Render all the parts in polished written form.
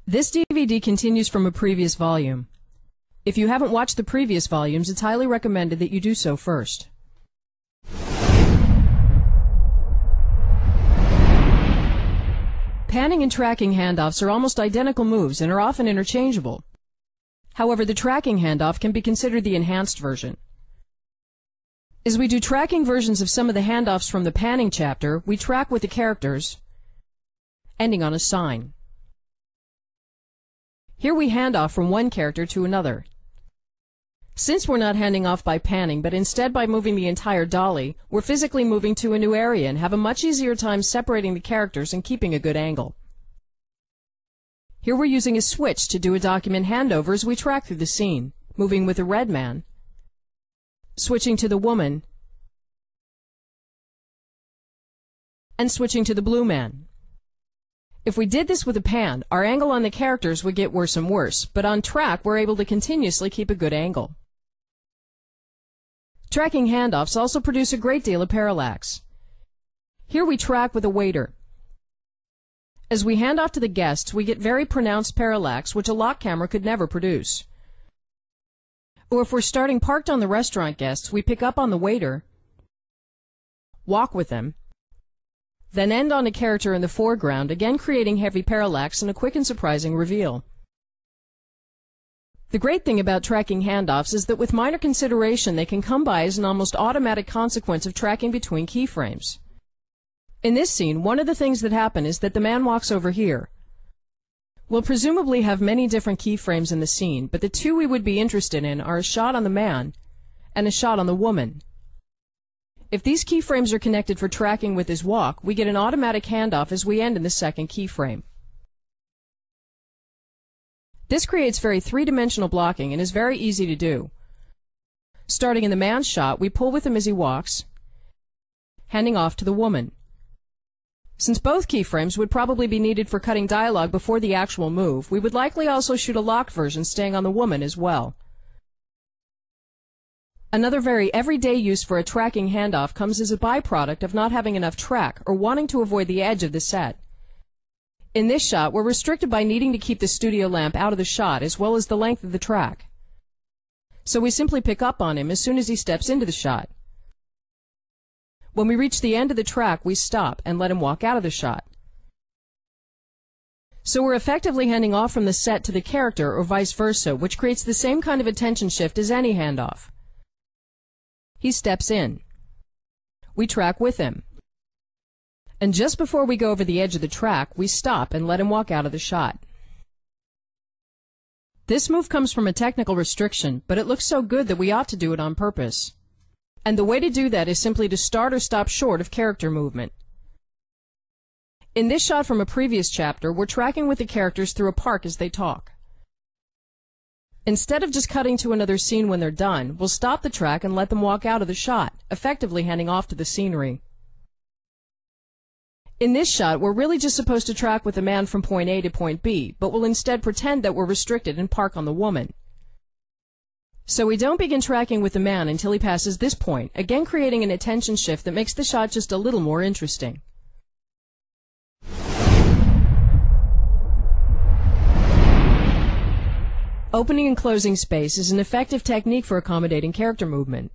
This DVD continues from a previous volume. If you haven't watched the previous volumes, it's highly recommended that you do so first. Panning and tracking handoffs are almost identical moves and are often interchangeable. However, the tracking handoff can be considered the enhanced version. As we do tracking versions of some of the handoffs from the panning chapter, we track with the characters, ending on a sign. Here we hand off from one character to another. Since we're not handing off by panning, but instead by moving the entire dolly, we're physically moving to a new area and have a much easier time separating the characters and keeping a good angle. Here we're using a switch to do a document handover as we track through the scene, moving with the red man, switching to the woman, and switching to the blue man. If we did this with a pan, our angle on the characters would get worse and worse, but on track we're able to continuously keep a good angle. Tracking handoffs also produce a great deal of parallax. Here we track with a waiter. As we hand off to the guests, we get very pronounced parallax, which a lock camera could never produce. Or if we're starting parked on the restaurant guests, we pick up on the waiter, walk with them, then end on a character in the foreground, again creating heavy parallax and a quick and surprising reveal. The great thing about tracking handoffs is that with minor consideration they can come by as an almost automatic consequence of tracking between keyframes. In this scene, one of the things that happen is that the man walks over here. We'll presumably have many different keyframes in the scene, but the two we would be interested in are a shot on the man and a shot on the woman. If these keyframes are connected for tracking with his walk, we get an automatic handoff as we end in the second keyframe. This creates very three-dimensional blocking and is very easy to do. Starting in the man's shot, we pull with him as he walks, handing off to the woman. Since both keyframes would probably be needed for cutting dialogue before the actual move, we would likely also shoot a locked version staying on the woman as well. Another very everyday use for a tracking handoff comes as a byproduct of not having enough track or wanting to avoid the edge of the set. In this shot, we're restricted by needing to keep the studio lamp out of the shot as well as the length of the track. So we simply pick up on him as soon as he steps into the shot. When we reach the end of the track, we stop and let him walk out of the shot. So we're effectively handing off from the set to the character or vice versa, which creates the same kind of attention shift as any handoff. He steps in. We track with him. And just before we go over the edge of the track, we stop and let him walk out of the shot. This move comes from a technical restriction, but it looks so good that we ought to do it on purpose. And the way to do that is simply to start or stop short of character movement. In this shot from a previous chapter, we're tracking with the characters through a park as they talk. Instead of just cutting to another scene when they're done, we'll stop the track and let them walk out of the shot, effectively handing off to the scenery. In this shot, we're really just supposed to track with the man from point A to point B, but we'll instead pretend that we're restricted and park on the woman. So we don't begin tracking with the man until he passes this point, again creating an attention shift that makes the shot just a little more interesting. Opening and closing space is an effective technique for accommodating character movement.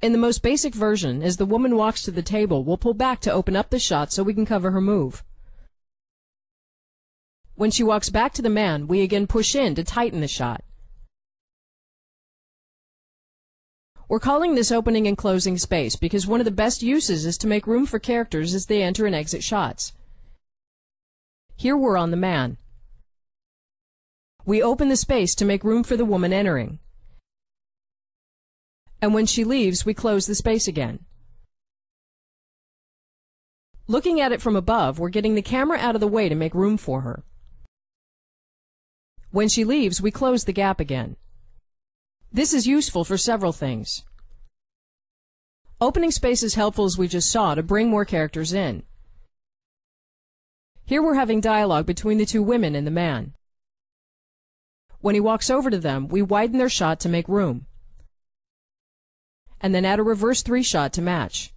In the most basic version, as the woman walks to the table, we'll pull back to open up the shot so we can cover her move. When she walks back to the man, we again push in to tighten the shot. We're calling this opening and closing space because one of the best uses is to make room for characters as they enter and exit shots. Here we're on the man. We open the space to make room for the woman entering. And when she leaves, we close the space again. Looking at it from above, we're getting the camera out of the way to make room for her. When she leaves, we close the gap again. This is useful for several things. Opening space is helpful, as we just saw, to bring more characters in. Here we're having dialogue between the two women and the man. When he walks over to them, we widen their shot to make room, and then add a reverse 3 shot to match.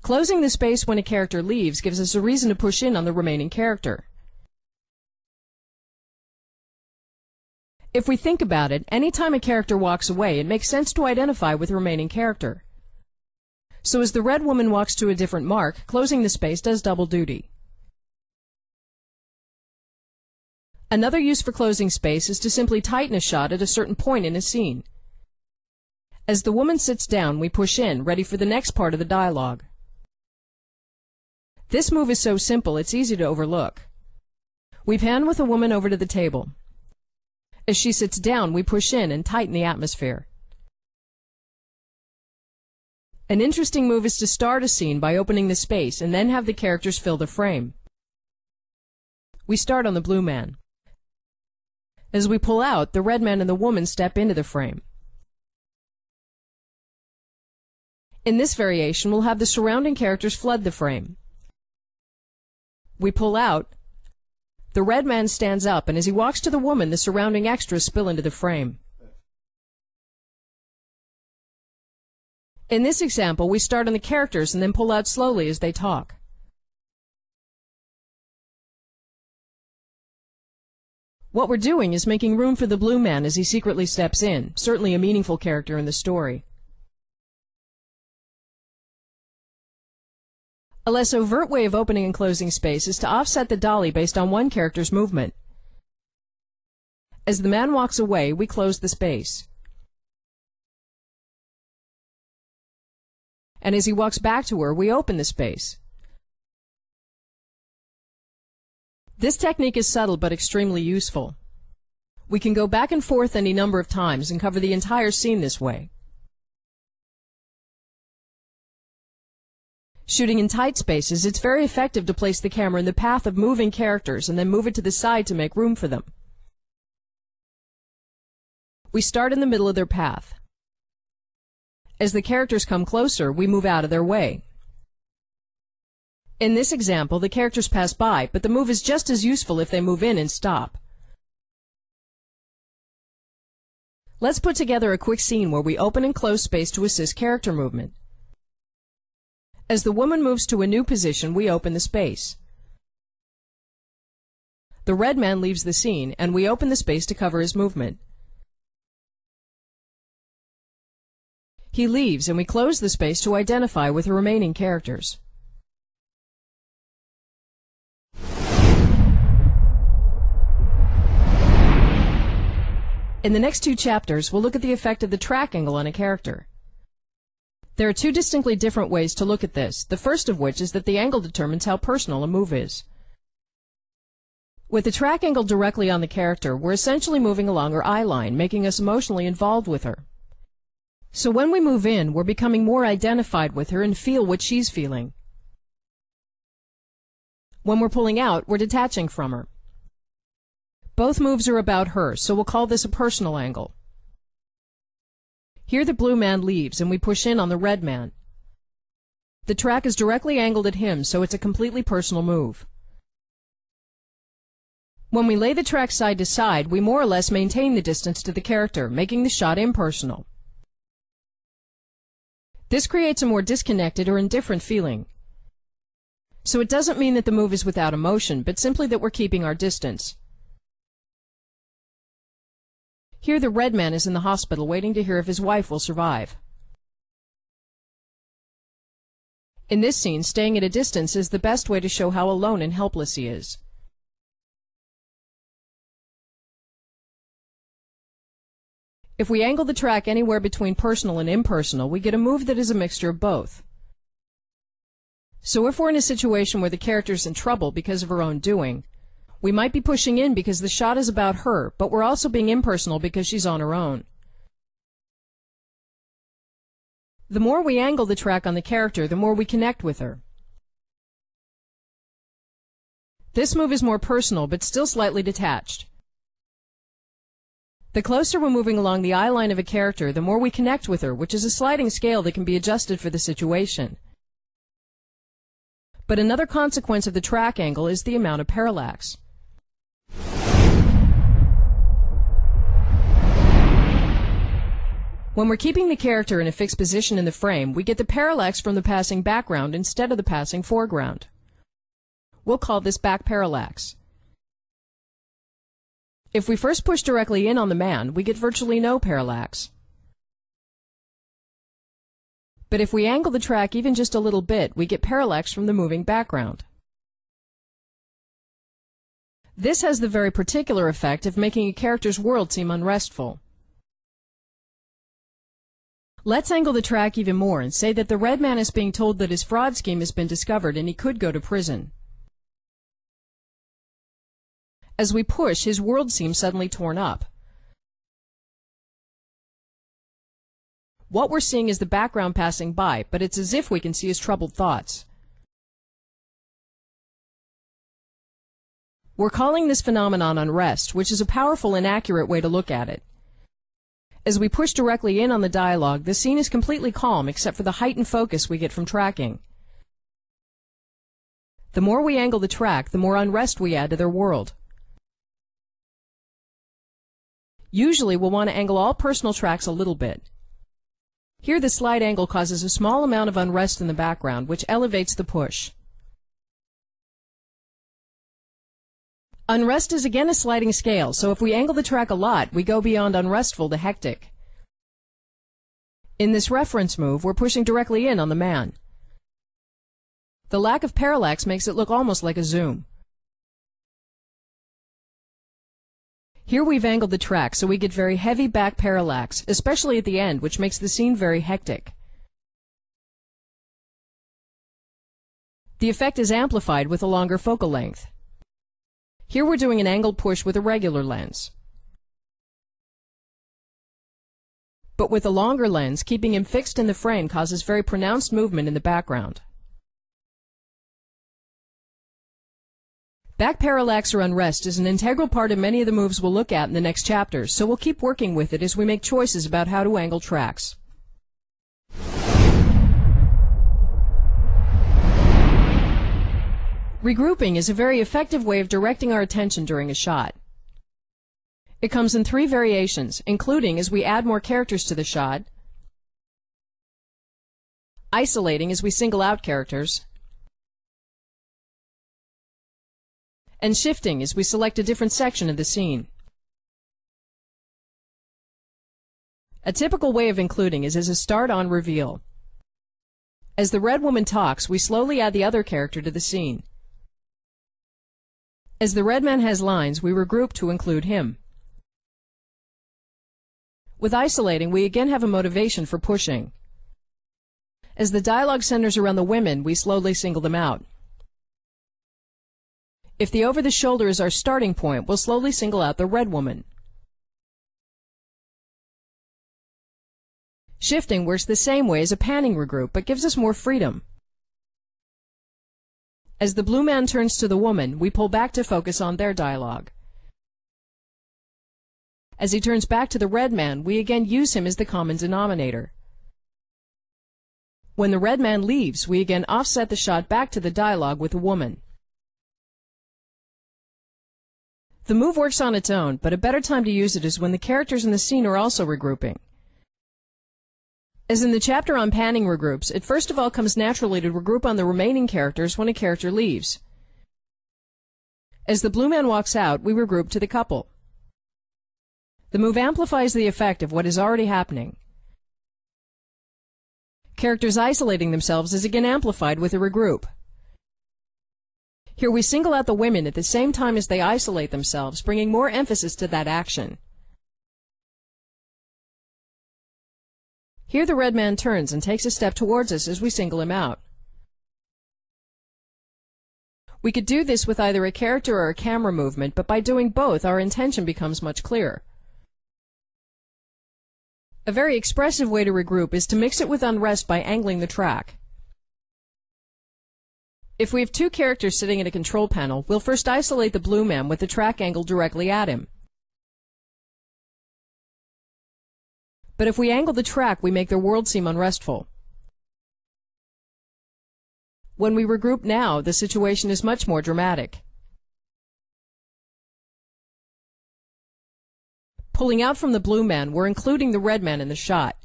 Closing the space when a character leaves gives us a reason to push in on the remaining character. If we think about it, any time a character walks away, it makes sense to identify with the remaining character. So as the red woman walks to a different mark, closing the space does double duty. Another use for closing space is to simply tighten a shot at a certain point in a scene. As the woman sits down, we push in, ready for the next part of the dialogue. This move is so simple, it's easy to overlook. We pan with a woman over to the table. As she sits down, we push in and tighten the atmosphere. An interesting move is to start a scene by opening the space and then have the characters fill the frame. We start on the blue man. As we pull out, the red man and the woman step into the frame. In this variation, we'll have the surrounding characters flood the frame. We pull out. The red man stands up, and as he walks to the woman, the surrounding extras spill into the frame. In this example, we start on the characters and then pull out slowly as they talk. What we're doing is making room for the blue man as he secretly steps in, certainly a meaningful character in the story. A less overt way of opening and closing space is to offset the dolly based on one character's movement. As the man walks away, we close the space. And as he walks back to her, we open the space. This technique is subtle but extremely useful. We can go back and forth any number of times and cover the entire scene this way. Shooting in tight spaces, it's very effective to place the camera in the path of moving characters and then move it to the side to make room for them. We start in the middle of their path. As the characters come closer, we move out of their way. In this example, the characters pass by, but the move is just as useful if they move in and stop. Let's put together a quick scene where we open and close space to assist character movement. As the woman moves to a new position, we open the space. The red man leaves the scene, and we open the space to cover his movement. He leaves, and we close the space to identify with the remaining characters. In the next two chapters, we'll look at the effect of the track angle on a character. There are two distinctly different ways to look at this, the first of which is that the angle determines how personal a move is. With the track angle directly on the character, we're essentially moving along her eye line, making us emotionally involved with her. So when we move in, we're becoming more identified with her and feel what she's feeling. When we're pulling out, we're detaching from her. Both moves are about her, so we'll call this a personal angle. Here the blue man leaves, and we push in on the red man. The track is directly angled at him, so it's a completely personal move. When we lay the track side to side, we more or less maintain the distance to the character, making the shot impersonal. This creates a more disconnected or indifferent feeling. So it doesn't mean that the move is without emotion, but simply that we're keeping our distance. Here the red man is in the hospital waiting to hear if his wife will survive. In this scene, staying at a distance is the best way to show how alone and helpless he is. If we angle the track anywhere between personal and impersonal, we get a move that is a mixture of both. So if we're in a situation where the character's in trouble because of her own doing, we might be pushing in because the shot is about her, but we're also being impersonal because she's on her own. The more we angle the track on the character, the more we connect with her. This move is more personal, but still slightly detached. The closer we're moving along the eye line of a character, the more we connect with her, which is a sliding scale that can be adjusted for the situation. But another consequence of the track angle is the amount of parallax. When we're keeping the character in a fixed position in the frame, we get the parallax from the passing background instead of the passing foreground. We'll call this back parallax. If we first push directly in on the man, we get virtually no parallax. But if we angle the track even just a little bit, we get parallax from the moving background. This has the very particular effect of making a character's world seem unrestful. Let's angle the track even more and say that the red man is being told that his fraud scheme has been discovered and he could go to prison. As we push, his world seems suddenly torn up. What we're seeing is the background passing by, but it's as if we can see his troubled thoughts. We're calling this phenomenon unrest, which is a powerful and accurate way to look at it. As we push directly in on the dialogue, the scene is completely calm except for the heightened focus we get from tracking. The more we angle the track, the more unrest we add to their world. Usually we'll want to angle all personal tracks a little bit. Here the slight angle causes a small amount of unrest in the background, which elevates the push. Unrest is again a sliding scale, so if we angle the track a lot, we go beyond unrestful to hectic. In this reference move, we're pushing directly in on the man. The lack of parallax makes it look almost like a zoom. Here we've angled the track so we get very heavy back parallax, especially at the end, which makes the scene very hectic. The effect is amplified with a longer focal length. Here we're doing an angled push with a regular lens. But with a longer lens, keeping him fixed in the frame causes very pronounced movement in the background. Back parallax or unrest is an integral part of many of the moves we'll look at in the next chapters, so we'll keep working with it as we make choices about how to angle tracks. Regrouping is a very effective way of directing our attention during a shot. It comes in 3 variations, including as we add more characters to the shot, isolating as we single out characters, and shifting as we select a different section of the scene. A typical way of including is as a start-on reveal. As the red woman talks, we slowly add the other character to the scene. As the red man has lines, we regroup to include him. With isolating, we again have a motivation for pushing. As the dialogue centers around the women, we slowly single them out. If the over-the-shoulder is our starting point, we'll slowly single out the red woman. Shifting works the same way as a panning regroup, but gives us more freedom. As the blue man turns to the woman, we pull back to focus on their dialogue. As he turns back to the red man, we again use him as the common denominator. When the red man leaves, we again offset the shot back to the dialogue with the woman. The move works on its own, but a better time to use it is when the characters in the scene are also regrouping. As in the chapter on panning regroups, it first of all comes naturally to regroup on the remaining characters when a character leaves. As the blue man walks out, we regroup to the couple. The move amplifies the effect of what is already happening. Characters isolating themselves is again amplified with a regroup. Here we single out the women at the same time as they isolate themselves, bringing more emphasis to that action. Here the red man turns and takes a step towards us as we single him out. We could do this with either a character or a camera movement, but by doing both, our intention becomes much clearer. A very expressive way to regroup is to mix it with unrest by angling the track. If we have 2 characters sitting at a control panel, we'll first isolate the blue man with the track angled directly at him. But if we angle the track, we make their world seem unrestful. When we regroup now, the situation is much more dramatic. Pulling out from the blue man, we're including the red man in the shot.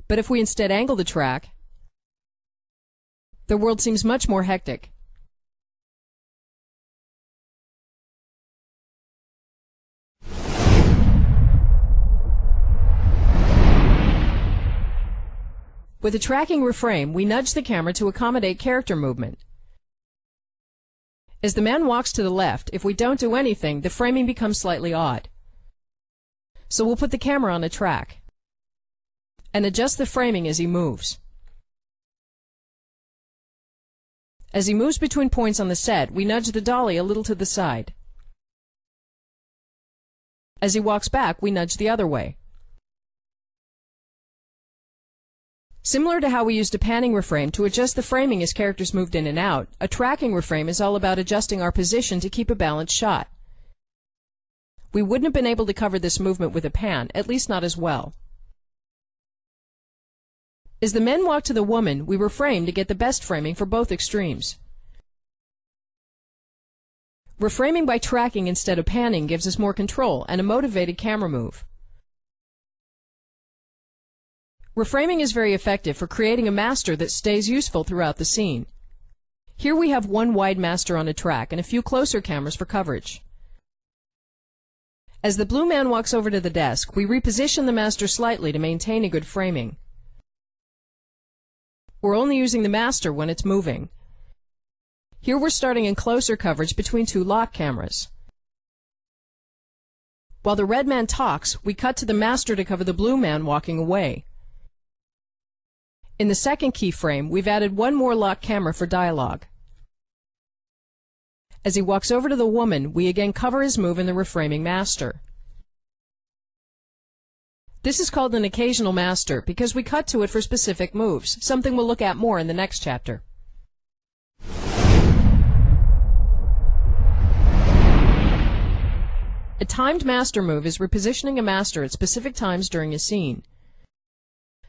But if we instead angle the track, the world seems much more hectic. With a tracking reframe, we nudge the camera to accommodate character movement. As the man walks to the left, if we don't do anything, the framing becomes slightly odd. So we'll put the camera on a track and adjust the framing as he moves. As he moves between points on the set, we nudge the dolly a little to the side. As he walks back, we nudge the other way. Similar to how we used a panning reframe to adjust the framing as characters moved in and out, a tracking reframe is all about adjusting our position to keep a balanced shot. We wouldn't have been able to cover this movement with a pan, at least not as well. As the men walk to the woman, we reframe to get the best framing for both extremes. Reframing by tracking instead of panning gives us more control and a motivated camera move. Reframing is very effective for creating a master that stays useful throughout the scene. Here we have one wide master on a track and a few closer cameras for coverage. As the blue man walks over to the desk, we reposition the master slightly to maintain a good framing. We're only using the master when it's moving. Here we're starting in closer coverage between two lock cameras. While the red man talks, we cut to the master to cover the blue man walking away. In the second keyframe, we've added one more lock camera for dialogue. As he walks over to the woman, we again cover his move in the reframing master. This is called an occasional master because we cut to it for specific moves, something we'll look at more in the next chapter. A timed master move is repositioning a master at specific times during a scene.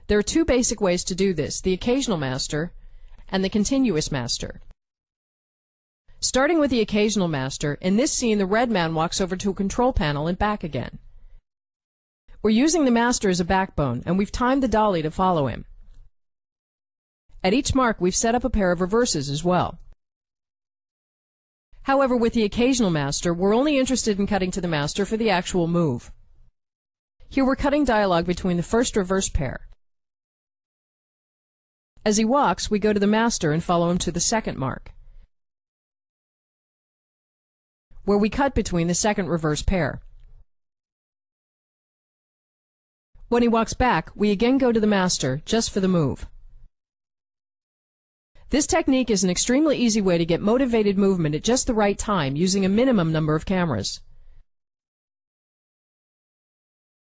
There are two basic ways to do this, the occasional master and the continuous master. Starting with the occasional master, in this scene the red man walks over to a control panel and back again. We're using the master as a backbone, and we've timed the dolly to follow him. At each mark we've set up a pair of reverses as well. However, with the occasional master, we're only interested in cutting to the master for the actual move. Here we're cutting dialogue between the first reverse pair. As he walks, we go to the master and follow him to the second mark, where we cut between the second reverse pair. When he walks back, we again go to the master, just for the move. This technique is an extremely easy way to get motivated movement at just the right time using a minimum number of cameras.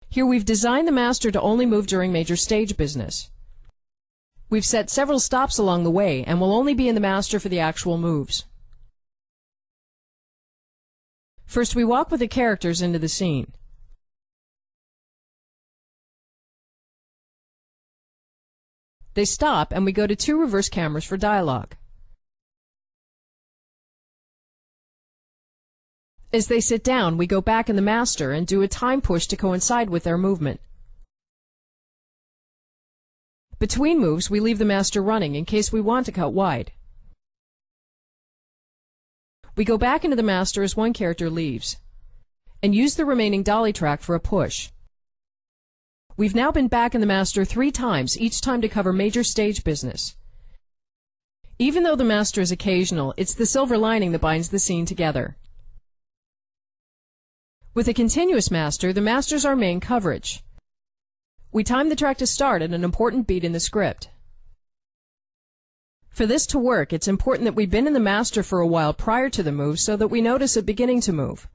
Here we've designed the master to only move during major stage business. We've set several stops along the way and will only be in the master for the actual moves. First, we walk with the characters into the scene. They stop and we go to two reverse cameras for dialogue. As they sit down, we go back in the master and do a time push to coincide with their movement. Between moves, we leave the master running in case we want to cut wide. We go back into the master as one character leaves, and use the remaining dolly track for a push. We've now been back in the master 3 times, each time to cover major stage business. Even though the master is occasional, it's the silver lining that binds the scene together. With a continuous master, the master's our main coverage. We time the track to start at an important beat in the script. For this to work, it's important that we've been in the master for a while prior to the move so that we notice it beginning to move.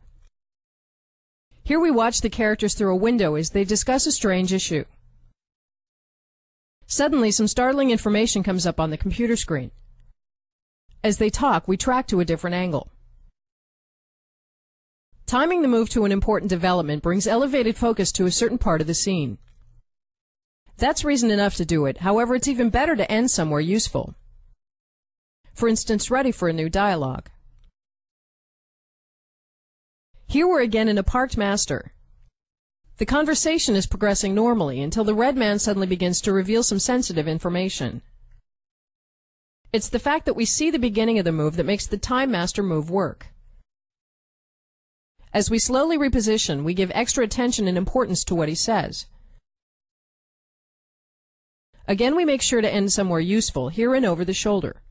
Here we watch the characters through a window as they discuss a strange issue. Suddenly, some startling information comes up on the computer screen. As they talk, we track to a different angle. Timing the move to an important development brings elevated focus to a certain part of the scene. That's reason enough to do it, however, it's even better to end somewhere useful. For instance, ready for a new dialogue. Here we're again in a parked master. The conversation is progressing normally until the red man suddenly begins to reveal some sensitive information. It's the fact that we see the beginning of the move that makes the Time Master move work. As we slowly reposition, we give extra attention and importance to what he says. Again, we make sure to end somewhere useful, here and over the shoulder.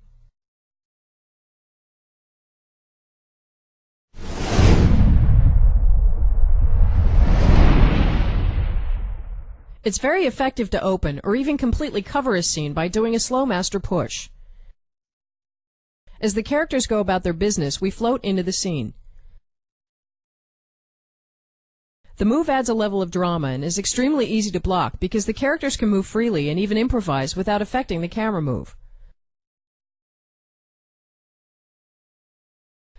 It's very effective to open or even completely cover a scene by doing a slow master push. As the characters go about their business, we float into the scene. The move adds a level of drama and is extremely easy to block because the characters can move freely and even improvise without affecting the camera move.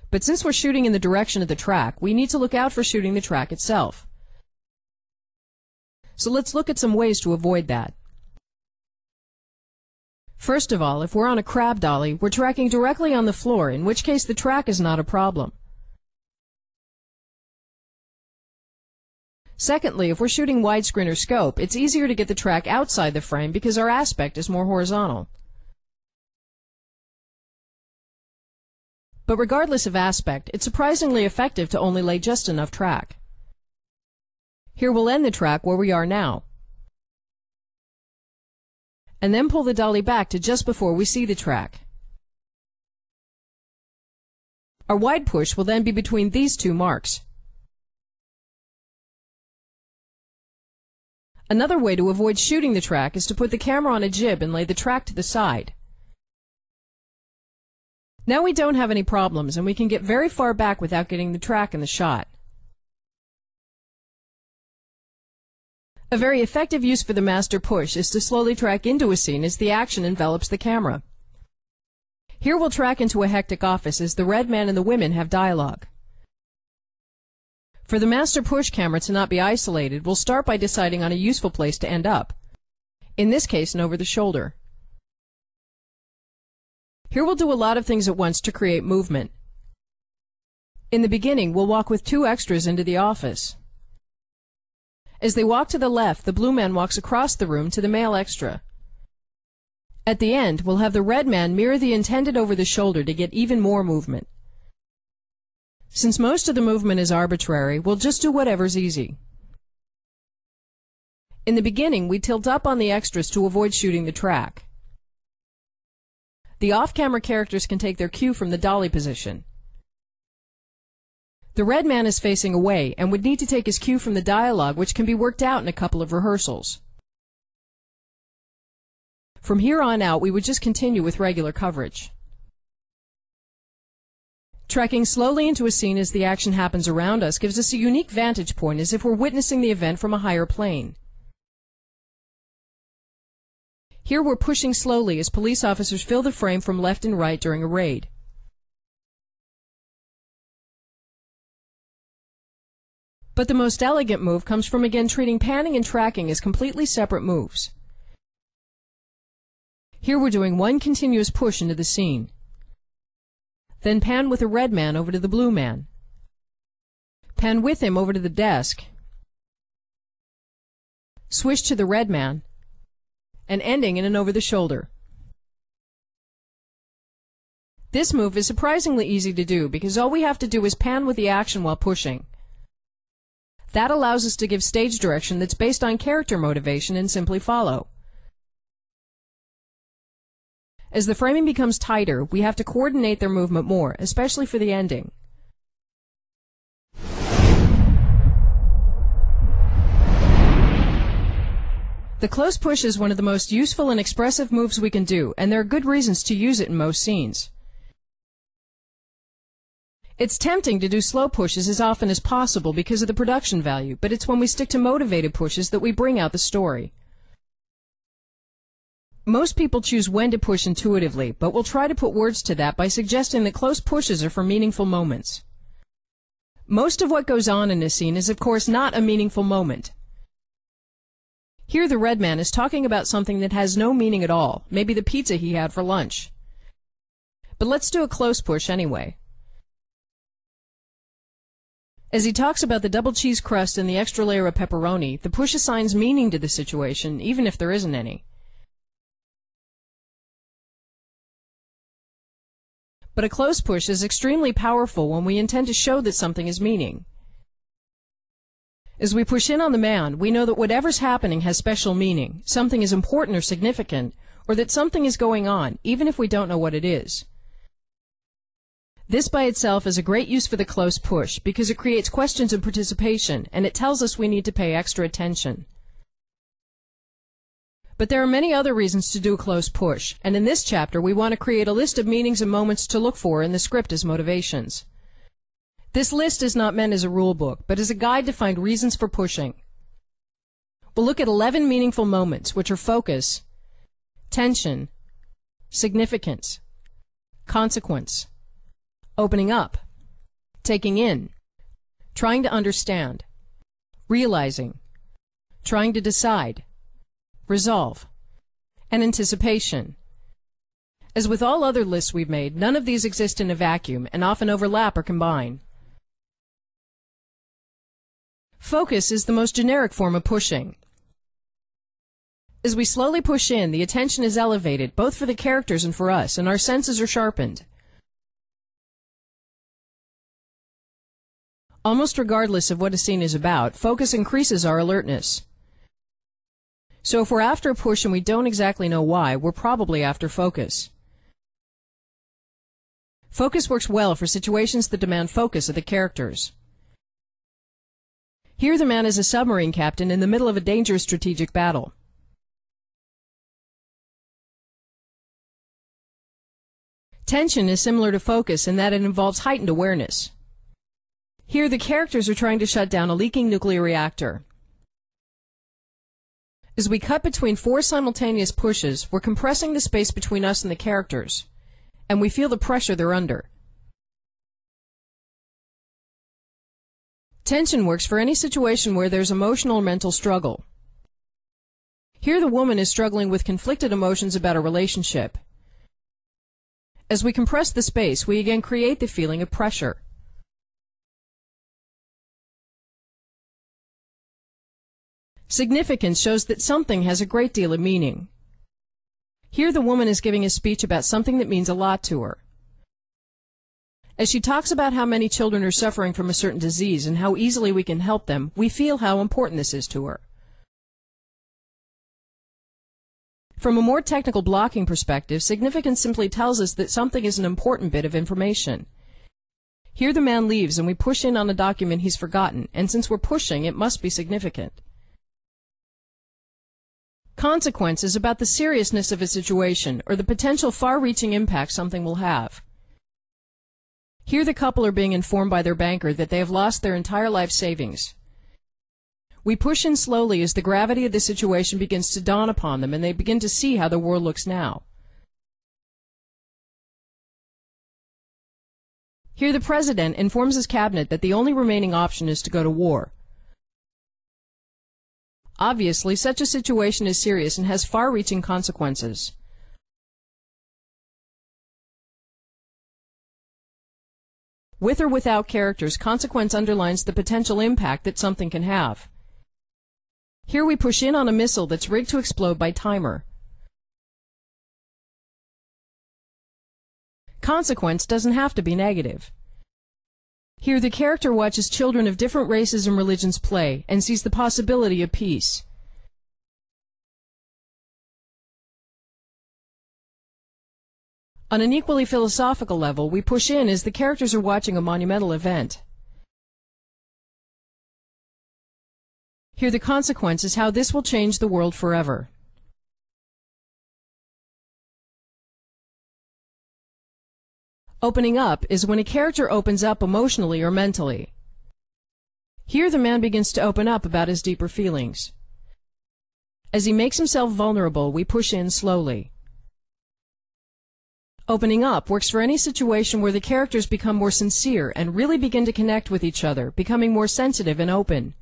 But since we're shooting in the direction of the track, we need to look out for shooting the track itself. So let's look at some ways to avoid that. First of all, if we're on a crab dolly, we're tracking directly on the floor, in which case the track is not a problem. Secondly, if we're shooting widescreen or scope, it's easier to get the track outside the frame because our aspect is more horizontal. But regardless of aspect, it's surprisingly effective to only lay just enough track. Here we'll end the track where we are now, and then pull the dolly back to just before we see the track. Our wide push will then be between these two marks. Another way to avoid shooting the track is to put the camera on a jib and lay the track to the side. Now we don't have any problems and we can get very far back without getting the track in the shot. A very effective use for the master push is to slowly track into a scene as the action envelops the camera. Here we'll track into a hectic office as the red man and the women have dialogue. For the master push camera to not be isolated, we'll start by deciding on a useful place to end up. In this case, an over the shoulder. Here we'll do a lot of things at once to create movement. In the beginning, we'll walk with two extras into the office. As they walk to the left, the blue man walks across the room to the male extra. At the end, we'll have the red man mirror the intended over the shoulder to get even more movement. Since most of the movement is arbitrary, we'll just do whatever's easy. In the beginning, we tilt up on the extras to avoid shooting the track. The off-camera characters can take their cue from the dolly position. The red man is facing away and would need to take his cue from the dialogue, which can be worked out in a couple of rehearsals. From here on out, we would just continue with regular coverage. Tracking slowly into a scene as the action happens around us gives us a unique vantage point as if we're witnessing the event from a higher plane. Here we're pushing slowly as police officers fill the frame from left and right during a raid. But the most elegant move comes from again treating panning and tracking as completely separate moves. Here we're doing one continuous push into the scene. Then pan with the red man over to the blue man. Pan with him over to the desk. Swish to the red man, and ending in an over the shoulder. This move is surprisingly easy to do because all we have to do is pan with the action while pushing. That allows us to give stage direction that's based on character motivation and simply follow. As the framing becomes tighter, we have to coordinate their movement more, especially for the ending. The close push is one of the most useful and expressive moves we can do, and there are good reasons to use it in most scenes. It's tempting to do slow pushes as often as possible because of the production value, but it's when we stick to motivated pushes that we bring out the story. Most people choose when to push intuitively, but we'll try to put words to that by suggesting that close pushes are for meaningful moments. Most of what goes on in a scene is of course not a meaningful moment. Here the red man is talking about something that has no meaning at all, maybe the pizza he had for lunch. But let's do a close push anyway. As he talks about the double cheese crust and the extra layer of pepperoni, the push assigns meaning to the situation, even if there isn't any. But a close push is extremely powerful when we intend to show that something is meaning. As we push in on the man, we know that whatever's happening has special meaning, something is important or significant, or that something is going on, even if we don't know what it is. This by itself is a great use for the close push because it creates questions of participation, and it tells us we need to pay extra attention. But there are many other reasons to do a close push, and in this chapter we want to create a list of meanings and moments to look for in the script as motivations. This list is not meant as a rule book, but as a guide to find reasons for pushing. We'll look at 11 meaningful moments, which are focus, tension, significance, consequence, opening up, taking in, trying to understand, realizing, trying to decide, resolve, and anticipation. As with all other lists we've made, none of these exist in a vacuum and often overlap or combine. Focus is the most generic form of pushing. As we slowly push in, the attention is elevated, both for the characters and for us, and our senses are sharpened. Almost regardless of what a scene is about, focus increases our alertness. So if we're after a push and we don't exactly know why, we're probably after focus. Focus works well for situations that demand focus of the characters. Here the man is a submarine captain in the middle of a dangerous strategic battle. Tension is similar to focus in that it involves heightened awareness. Here the characters are trying to shut down a leaking nuclear reactor. As we cut between 4 simultaneous pushes, we're compressing the space between us and the characters, and we feel the pressure they're under. Tension works for any situation where there's emotional or mental struggle. Here the woman is struggling with conflicted emotions about a relationship. As we compress the space, we again create the feeling of pressure. Significance shows that something has a great deal of meaning. Here the woman is giving a speech about something that means a lot to her. As she talks about how many children are suffering from a certain disease and how easily we can help them, we feel how important this is to her. From a more technical blocking perspective, significance simply tells us that something is an important bit of information. Here the man leaves and we push in on a document he's forgotten, and since we're pushing, it must be significant. Consequence is about the seriousness of a situation or the potential far-reaching impact something will have. Here the couple are being informed by their banker that they have lost their entire life savings. We push in slowly as the gravity of the situation begins to dawn upon them and they begin to see how the world looks now. Here the president informs his cabinet that the only remaining option is to go to war. Obviously, such a situation is serious and has far-reaching consequences. With or without characters, consequence underlines the potential impact that something can have. Here we push in on a missile that's rigged to explode by timer. Consequence doesn't have to be negative. Here the character watches children of different races and religions play and sees the possibility of peace. On an equally philosophical level, we push in as the characters are watching a monumental event. Here the consequence is how this will change the world forever. Opening up is when a character opens up emotionally or mentally. Here the man begins to open up about his deeper feelings. As he makes himself vulnerable, we push in slowly. Opening up works for any situation where the characters become more sincere and really begin to connect with each other, becoming more sensitive and open.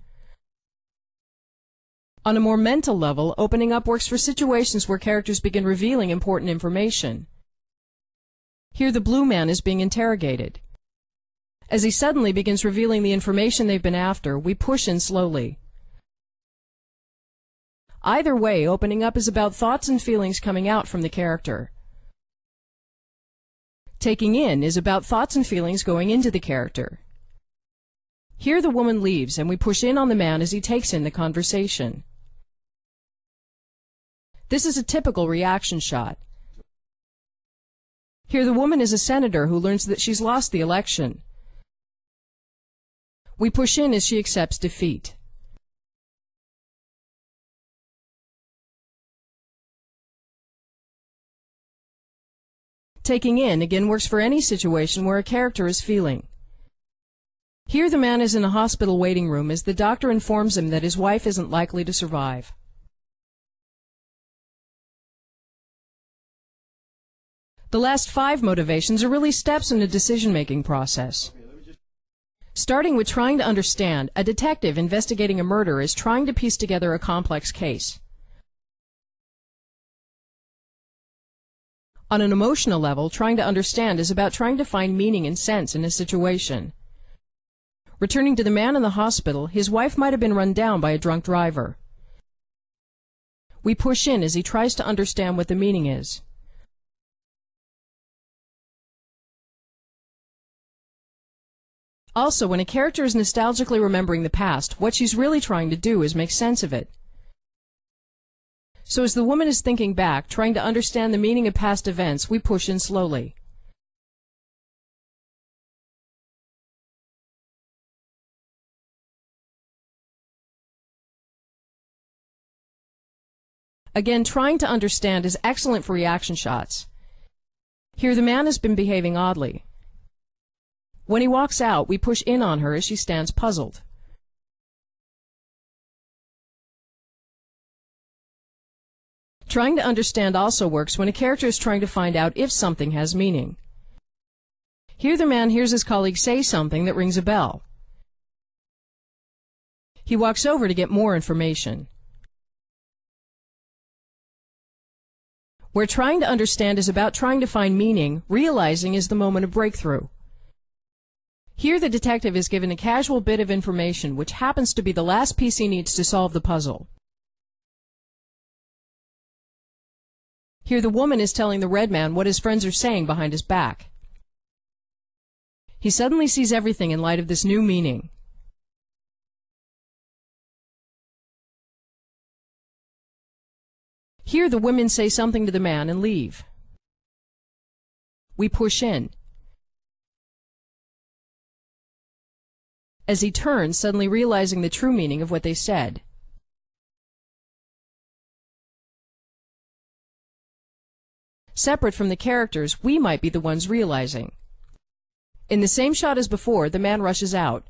On a more mental level, opening up works for situations where characters begin revealing important information. Here the blue man is being interrogated. As he suddenly begins revealing the information they've been after, we push in slowly. Either way, opening up is about thoughts and feelings coming out from the character. Taking in is about thoughts and feelings going into the character. Here the woman leaves, and we push in on the man as he takes in the conversation. This is a typical reaction shot. Here the woman is a senator who learns that she's lost the election. We push in as she accepts defeat. Taking in again works for any situation where a character is feeling. Here the man is in a hospital waiting room as the doctor informs him that his wife isn't likely to survive. The last 5 motivations are really steps in the decision-making process. Starting with trying to understand, a detective investigating a murder is trying to piece together a complex case. On an emotional level, trying to understand is about trying to find meaning and sense in a situation. Returning to the man in the hospital, his wife might have been run down by a drunk driver. We push in as he tries to understand what the meaning is. Also, when a character is nostalgically remembering the past, what she's really trying to do is make sense of it. So as the woman is thinking back, trying to understand the meaning of past events, we push in slowly. Again, trying to understand is excellent for reaction shots. Here the man has been behaving oddly. When he walks out, we push in on her as she stands puzzled. Trying to understand also works when a character is trying to find out if something has meaning. Here the man hears his colleague say something that rings a bell. He walks over to get more information. Where trying to understand is about trying to find meaning, realizing is the moment of breakthrough. Here the detective is given a casual bit of information which happens to be the last piece he needs to solve the puzzle. Here the woman is telling the red man what his friends are saying behind his back. He suddenly sees everything in light of this new meaning. Here the women say something to the man and leave. We push in. As he turns, suddenly realizing the true meaning of what they said. Separate from the characters, we might be the ones realizing. In the same shot as before, the man rushes out.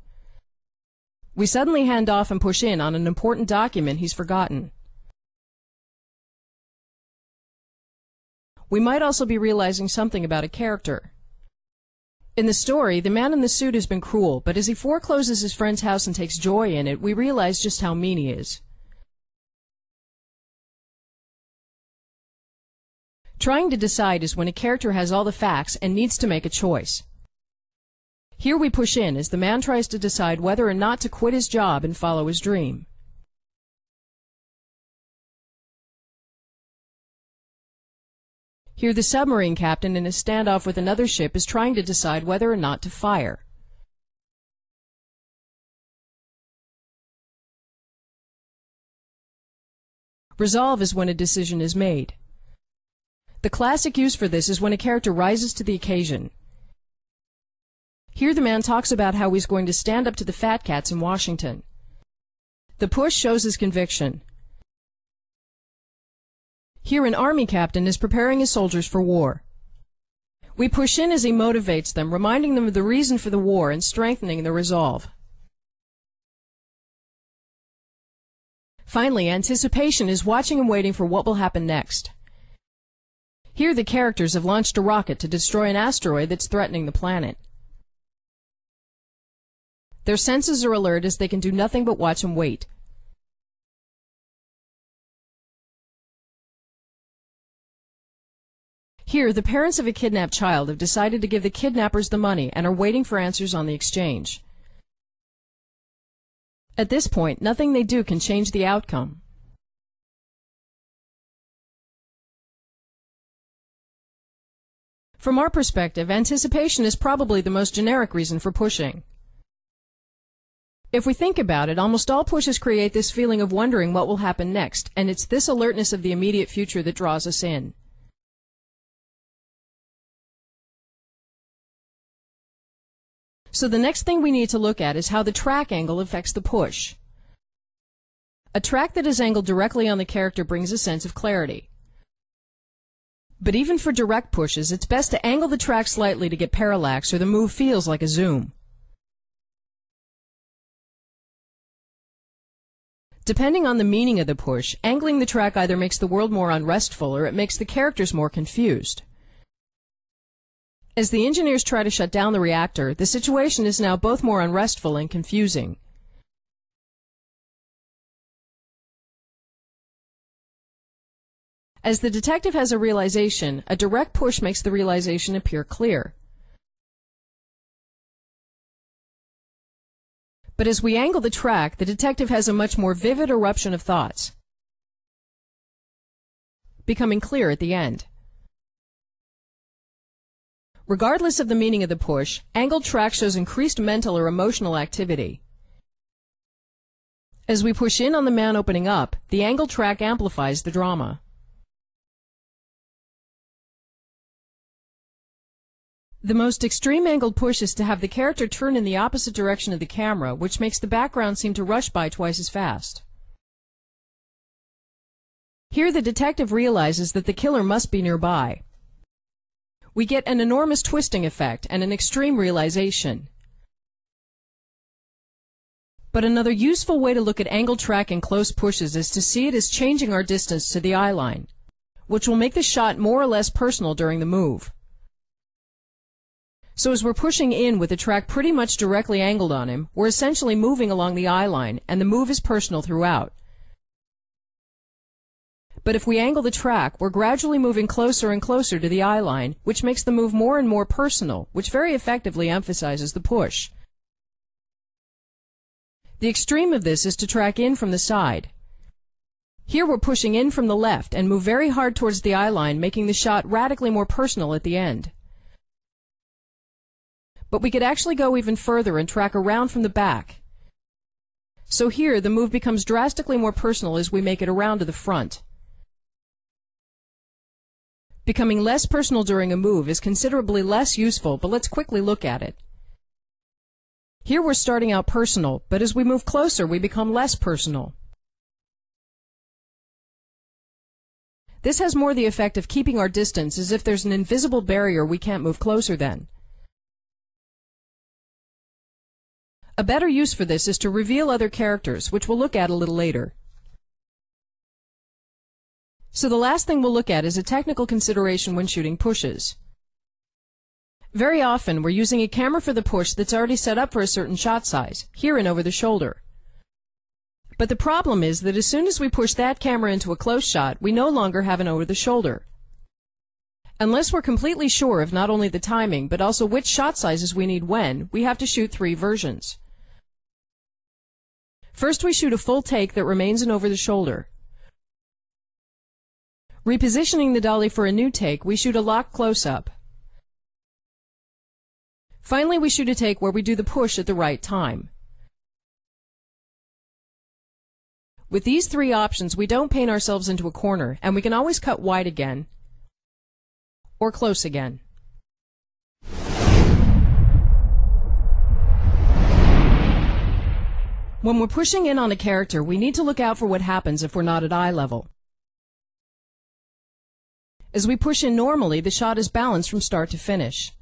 We suddenly hand off and push in on an important document he's forgotten. We might also be realizing something about a character. In the story, the man in the suit has been cruel, but as he forecloses his friend's house and takes joy in it, we realize just how mean he is. Trying to decide is when a character has all the facts and needs to make a choice. Here we push in as the man tries to decide whether or not to quit his job and follow his dream. Here the submarine captain in a standoff with another ship is trying to decide whether or not to fire. Resolve is when a decision is made. The classic use for this is when a character rises to the occasion. Here the man talks about how he's going to stand up to the fat cats in Washington. The push shows his conviction. Here an army captain is preparing his soldiers for war. We push in as he motivates them, reminding them of the reason for the war and strengthening their resolve. Finally, anticipation is watching and waiting for what will happen next. Here the characters have launched a rocket to destroy an asteroid that's threatening the planet. Their senses are alert as they can do nothing but watch and wait. Here, the parents of a kidnapped child have decided to give the kidnappers the money and are waiting for answers on the exchange. At this point, nothing they do can change the outcome. From our perspective, anticipation is probably the most generic reason for pushing. If we think about it, almost all pushes create this feeling of wondering what will happen next, and it's this alertness of the immediate future that draws us in. So the next thing we need to look at is how the track angle affects the push. A track that is angled directly on the character brings a sense of clarity. But even for direct pushes, it's best to angle the track slightly to get parallax, or the move feels like a zoom. Depending on the meaning of the push, angling the track either makes the world more unrestful or it makes the characters more confused. As the engineers try to shut down the reactor, the situation is now both more unrestful and confusing. As the detective has a realization, a direct push makes the realization appear clear. But as we angle the track, the detective has a much more vivid eruption of thoughts, becoming clear at the end. Regardless of the meaning of the push, angled track shows increased mental or emotional activity. As we push in on the man opening up, the angled track amplifies the drama. The most extreme angled push is to have the character turn in the opposite direction of the camera, which makes the background seem to rush by twice as fast. Here the detective realizes that the killer must be nearby. We get an enormous twisting effect and an extreme realization. But another useful way to look at angled track in close pushes is to see it as changing our distance to the eye line, which will make the shot more or less personal during the move. So as we're pushing in with the track pretty much directly angled on him, we're essentially moving along the eye line, and the move is personal throughout. But if we angle the track, we're gradually moving closer and closer to the eye line, which makes the move more and more personal, which very effectively emphasizes the push. The extreme of this is to track in from the side. Here we're pushing in from the left and move very hard towards the eye line, making the shot radically more personal at the end. But we could actually go even further and track around from the back. So here, the move becomes drastically more personal as we make it around to the front. Becoming less personal during a move is considerably less useful, but let's quickly look at it. Here we're starting out personal, but as we move closer, we become less personal. This has more the effect of keeping our distance, as if there's an invisible barrier we can't move closer than. A better use for this is to reveal other characters, which we'll look at a little later. So the last thing we'll look at is a technical consideration when shooting pushes. Very often we're using a camera for the push that's already set up for a certain shot size, here and over the shoulder. But the problem is that as soon as we push that camera into a close shot, we no longer have an over the shoulder. Unless we're completely sure of not only the timing, but also which shot sizes we need when, we have to shoot 3 versions. First, we shoot a full take that remains an over the shoulder. Repositioning the dolly for a new take, we shoot a lock close-up. Finally, we shoot a take where we do the push at the right time. With these 3 options, we don't paint ourselves into a corner, and we can always cut wide again, or close again. When we're pushing in on a character, we need to look out for what happens if we're not at eye level. As we push in normally, the shot is balanced from start to finish.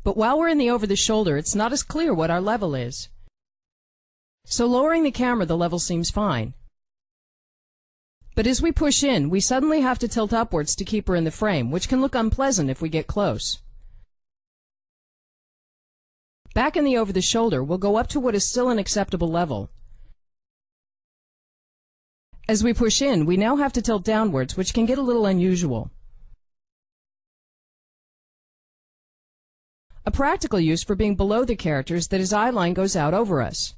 But while we're in the over the shoulder, it's not as clear what our level is. So lowering the camera, the level seems fine. But as we push in, we suddenly have to tilt upwards to keep her in the frame, which can look unpleasant if we get close. Back in the over the shoulder, we'll go up to what is still an acceptable level. As we push in, we now have to tilt downwards, which can get a little unusual. A practical use for being below the character is that his eye line goes out over us.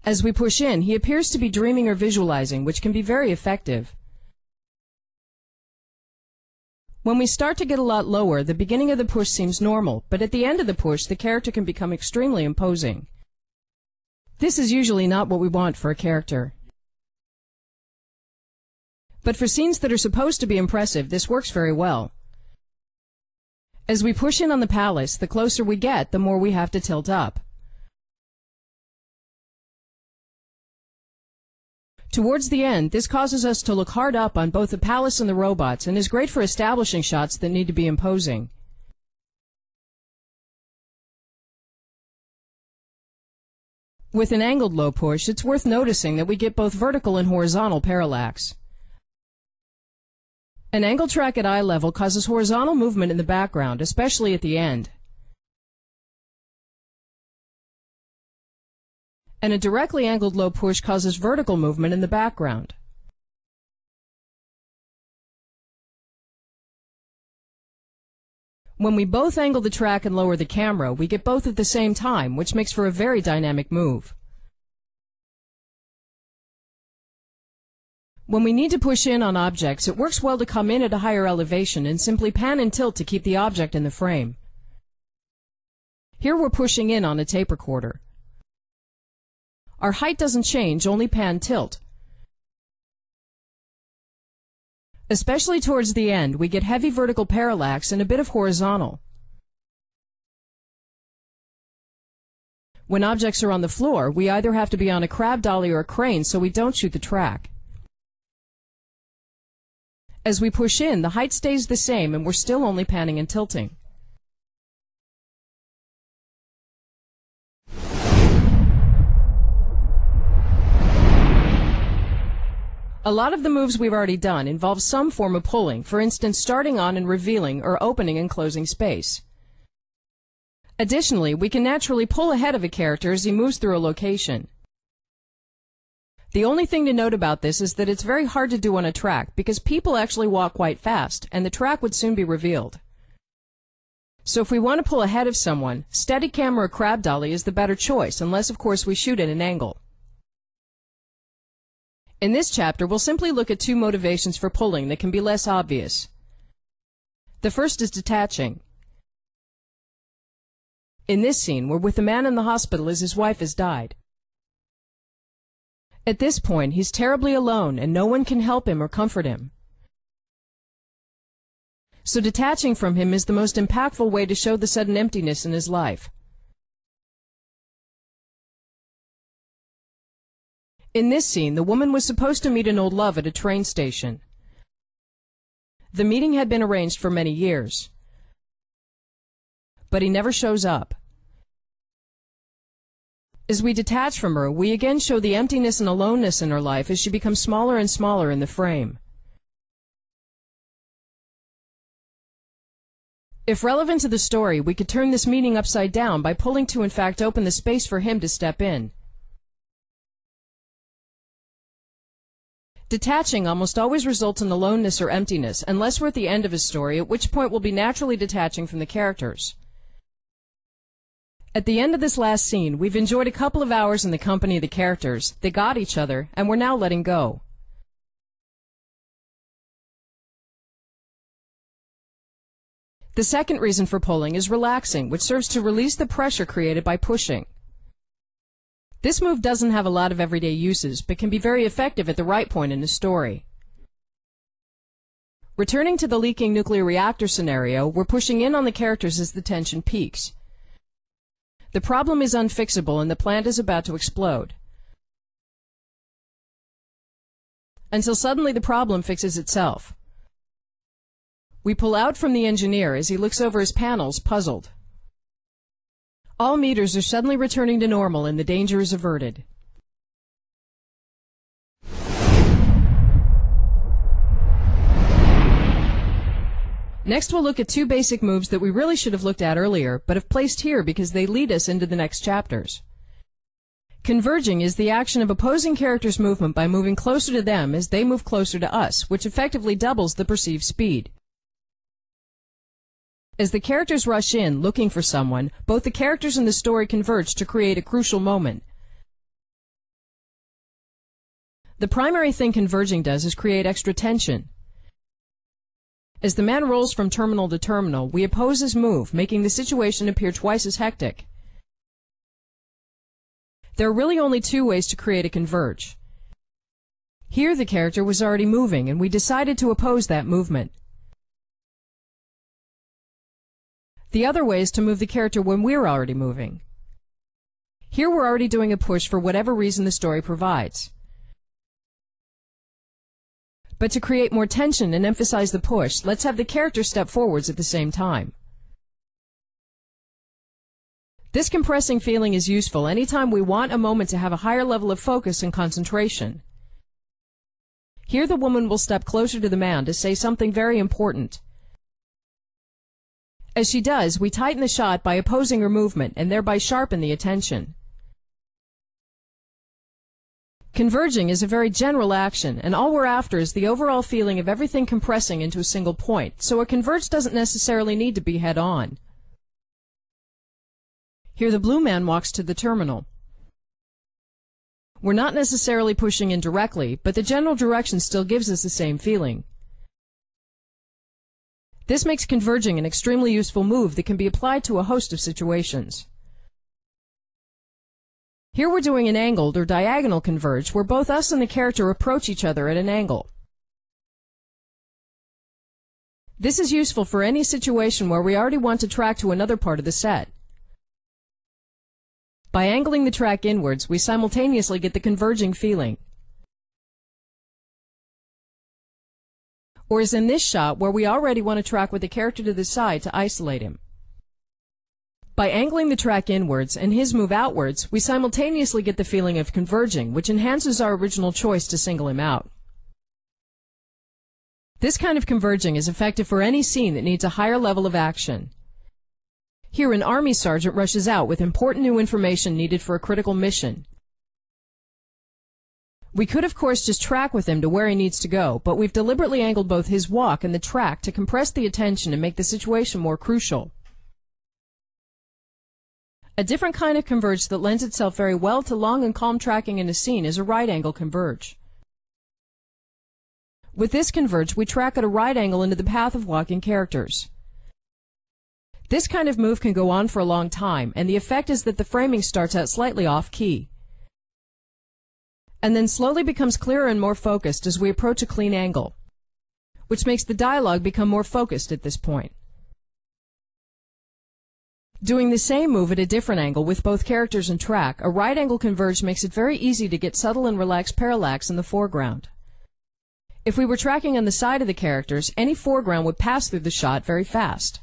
As we push in, he appears to be dreaming or visualizing, which can be very effective. When we start to get a lot lower, the beginning of the push seems normal, but at the end of the push, the character can become extremely imposing. This is usually not what we want for a character. But for scenes that are supposed to be impressive, this works very well. As we push in on the palace, the closer we get, the more we have to tilt up. Towards the end, this causes us to look hard up on both the palace and the robots, and is great for establishing shots that need to be imposing. With an angled low push, it's worth noticing that we get both vertical and horizontal parallax. An angle track at eye level causes horizontal movement in the background, especially at the end. And a directly angled low push causes vertical movement in the background. When we both angle the track and lower the camera, we get both at the same time, which makes for a very dynamic move. When we need to push in on objects, it works well to come in at a higher elevation and simply pan and tilt to keep the object in the frame. Here we're pushing in on a tape recorder. Our height doesn't change, only pan tilt. Especially towards the end, we get heavy vertical parallax and a bit of horizontal. When objects are on the floor, we either have to be on a crab dolly or a crane so we don't shoot the track. As we push in, the height stays the same and we're still only panning and tilting. A lot of the moves we've already done involve some form of pulling, for instance starting on and revealing or opening and closing space. Additionally, we can naturally pull ahead of a character as he moves through a location. The only thing to note about this is that it's very hard to do on a track because people actually walk quite fast and the track would soon be revealed. So if we want to pull ahead of someone, Steadicam or a crab dolly is the better choice, unless of course we shoot at an angle. In this chapter, we'll simply look at two motivations for pulling that can be less obvious. The first is detaching. In this scene, we're with the man in the hospital as his wife has died. At this point, he's terribly alone and no one can help him or comfort him. So detaching from him is the most impactful way to show the sudden emptiness in his life. In this scene, the woman was supposed to meet an old love at a train station. The meeting had been arranged for many years, but he never shows up. As we detach from her, we again show the emptiness and aloneness in her life as she becomes smaller and smaller in the frame. If relevant to the story, we could turn this meeting upside down by pulling to in fact open the space for him to step in. Detaching almost always results in aloneness or emptiness, unless we're at the end of a story, at which point we'll be naturally detaching from the characters. At the end of this last scene, we've enjoyed a couple of hours in the company of the characters, they got each other, and we're now letting go. The second reason for pulling is relaxing, which serves to release the pressure created by pushing. This move doesn't have a lot of everyday uses, but can be very effective at the right point in the story. Returning to the leaking nuclear reactor scenario, we're pushing in on the characters as the tension peaks. The problem is unfixable and the plant is about to explode. Until suddenly the problem fixes itself. We pull out from the engineer as he looks over his panels, puzzled. All meters are suddenly returning to normal and the danger is averted. Next we'll look at two basic moves that we really should have looked at earlier, but have placed here because they lead us into the next chapters. Converging is the action of opposing characters' movement by moving closer to them as they move closer to us, which effectively doubles the perceived speed. As the characters rush in, looking for someone, both the characters and the story converge to create a crucial moment. The primary thing converging does is create extra tension. As the man rolls from terminal to terminal, we oppose his move, making the situation appear twice as hectic. There are really only two ways to create a converge. Here the character was already moving, and we decided to oppose that movement. The other way is to move the character when we're already moving. Here we're already doing a push for whatever reason the story provides. But to create more tension and emphasize the push, let's have the character step forwards at the same time. This compressing feeling is useful anytime we want a moment to have a higher level of focus and concentration. Here the woman will step closer to the man to say something very important. As she does, we tighten the shot by opposing her movement and thereby sharpen the attention. Converging is a very general action, and all we're after is the overall feeling of everything compressing into a single point, so a converge doesn't necessarily need to be head-on. Here the blue man walks to the terminal. We're not necessarily pushing in directly, but the general direction still gives us the same feeling. This makes converging an extremely useful move that can be applied to a host of situations. Here we're doing an angled or diagonal converge where both us and the character approach each other at an angle. This is useful for any situation where we already want to track to another part of the set. By angling the track inwards, we simultaneously get the converging feeling. Or as in this shot where we already want to track with the character to the side to isolate him. By angling the track inwards and his move outwards, we simultaneously get the feeling of converging, which enhances our original choice to single him out. This kind of converging is effective for any scene that needs a higher level of action. Here an army sergeant rushes out with important new information needed for a critical mission. We could of course just track with him to where he needs to go, but we've deliberately angled both his walk and the track to compress the attention and make the situation more crucial. A different kind of converge that lends itself very well to long and calm tracking in a scene is a right angle converge. With this converge, we track at a right angle into the path of walking characters. This kind of move can go on for a long time, and the effect is that the framing starts out slightly off-key, and then slowly becomes clearer and more focused as we approach a clean angle, which makes the dialogue become more focused at this point. Doing the same move at a different angle with both characters and track, a right angle converge makes it very easy to get subtle and relaxed parallax in the foreground. If we were tracking on the side of the characters, any foreground would pass through the shot very fast.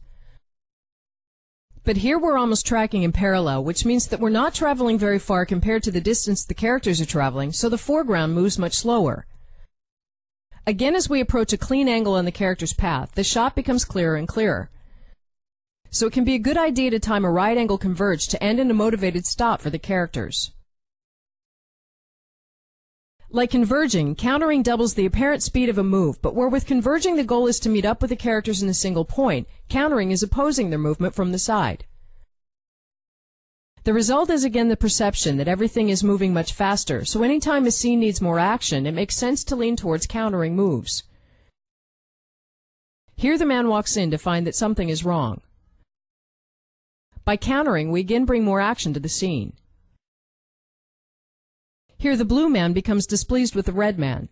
But here we're almost tracking in parallel, which means that we're not traveling very far compared to the distance the characters are traveling, so the foreground moves much slower. Again, as we approach a clean angle on the character's path, the shot becomes clearer and clearer. So it can be a good idea to time a right angle converge to end in a motivated stop for the characters. Like converging, countering doubles the apparent speed of a move, but where with converging the goal is to meet up with the characters in a single point, countering is opposing their movement from the side. The result is again the perception that everything is moving much faster, so anytime a scene needs more action, it makes sense to lean towards countering moves. Here the man walks in to find that something is wrong. By countering, we again bring more action to the scene. Here the blue man becomes displeased with the red man.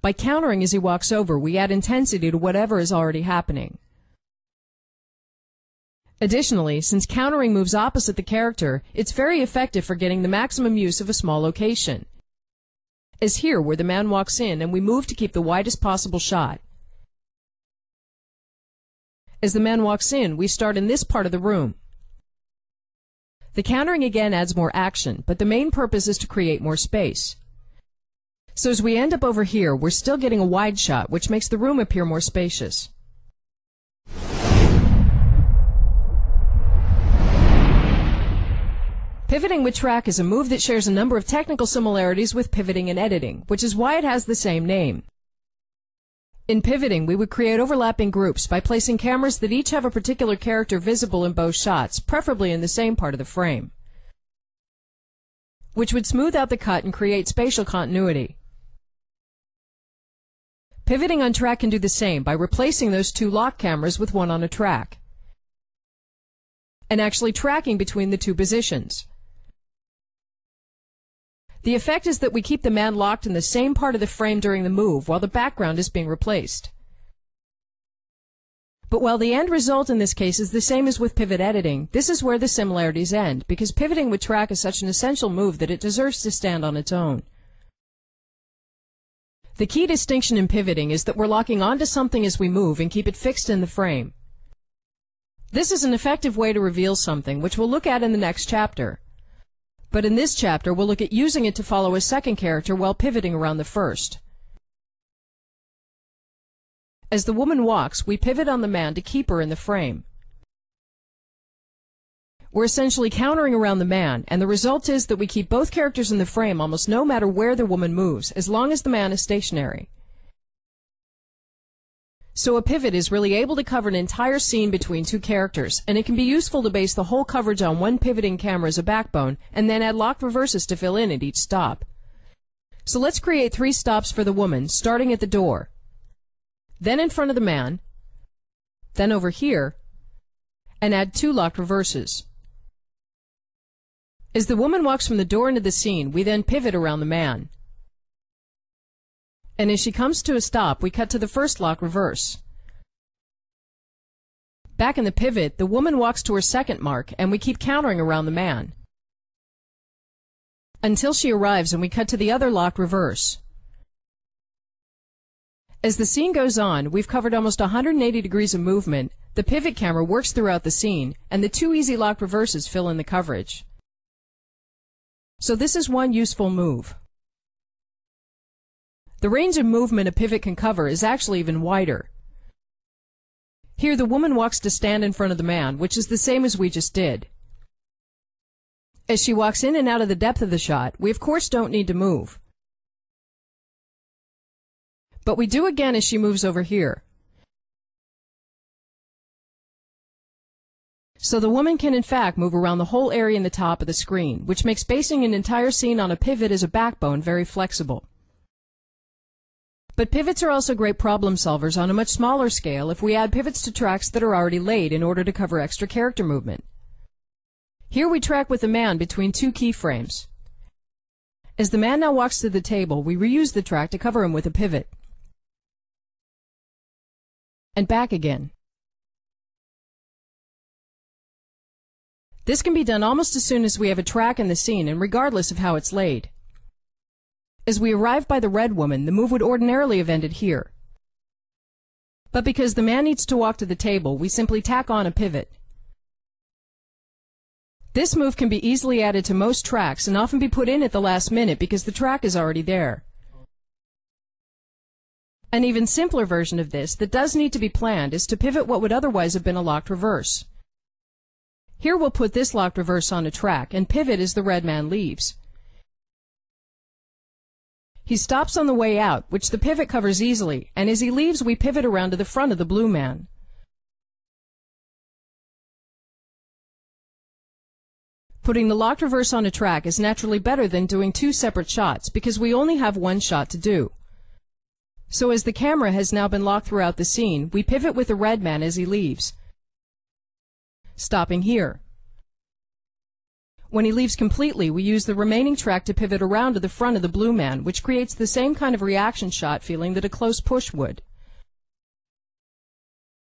By countering as he walks over, we add intensity to whatever is already happening. Additionally, since countering moves opposite the character, it's very effective for getting the maximum use of a small location. As here, where the man walks in and we move to keep the widest possible shot. As the man walks in, we start in this part of the room. The countering again adds more action, but the main purpose is to create more space. So as we end up over here, we're still getting a wide shot, which makes the room appear more spacious. Pivoting with track is a move that shares a number of technical similarities with pivoting and editing, which is why it has the same name. In pivoting, we would create overlapping groups by placing cameras that each have a particular character visible in both shots, preferably in the same part of the frame, which would smooth out the cut and create spatial continuity. Pivoting on track can do the same by replacing those two lock cameras with one on a track, and actually tracking between the two positions. The effect is that we keep the man locked in the same part of the frame during the move while the background is being replaced. But while the end result in this case is the same as with pivot editing, this is where the similarities end, because pivoting with track is such an essential move that it deserves to stand on its own. The key distinction in pivoting is that we're locking onto something as we move and keep it fixed in the frame. This is an effective way to reveal something, which we'll look at in the next chapter. But in this chapter, we'll look at using it to follow a second character while pivoting around the first. As the woman walks, we pivot on the man to keep her in the frame. We're essentially countering around the man, and the result is that we keep both characters in the frame almost no matter where the woman moves, as long as the man is stationary. So a pivot is really able to cover an entire scene between two characters, and it can be useful to base the whole coverage on one pivoting camera as a backbone, and then add locked reverses to fill in at each stop. So let's create 3 stops for the woman, starting at the door, then in front of the man, then over here, and add 2 locked reverses. As the woman walks from the door into the scene, we then pivot around the man. And as she comes to a stop, we cut to the first lock reverse. Back in the pivot, the woman walks to her second mark, and we keep countering around the man until she arrives, and we cut to the other lock reverse. As the scene goes on, we've covered almost 180 degrees of movement, the pivot camera works throughout the scene, and the 2 easy locked reverses fill in the coverage. So this is one useful move. The range of movement a pivot can cover is actually even wider. Here the woman walks to stand in front of the man, which is the same as we just did. As she walks in and out of the depth of the shot, we of course don't need to move. But we do again as she moves over here. So the woman can in fact move around the whole area in the top of the screen, which makes basing an entire scene on a pivot as a backbone very flexible. But pivots are also great problem solvers on a much smaller scale if we add pivots to tracks that are already laid in order to cover extra character movement. Here we track with the man between 2 keyframes. As the man now walks to the table, we reuse the track to cover him with a pivot. And back again. This can be done almost as soon as we have a track in the scene and regardless of how it's laid. As we arrive by the red woman, the move would ordinarily have ended here. But because the man needs to walk to the table, we simply tack on a pivot. This move can be easily added to most tracks and often be put in at the last minute because the track is already there. An even simpler version of this that does need to be planned is to pivot what would otherwise have been a locked reverse. Here we'll put this locked reverse on a track and pivot as the red man leaves. He stops on the way out, which the pivot covers easily, and as he leaves we pivot around to the front of the blue man. Putting the locked reverse on a track is naturally better than doing 2 separate shots because we only have 1 shot to do. So as the camera has now been locked throughout the scene, we pivot with the red man as he leaves, stopping here. When he leaves completely, we use the remaining track to pivot around to the front of the blue man, which creates the same kind of reaction shot feeling that a close push would.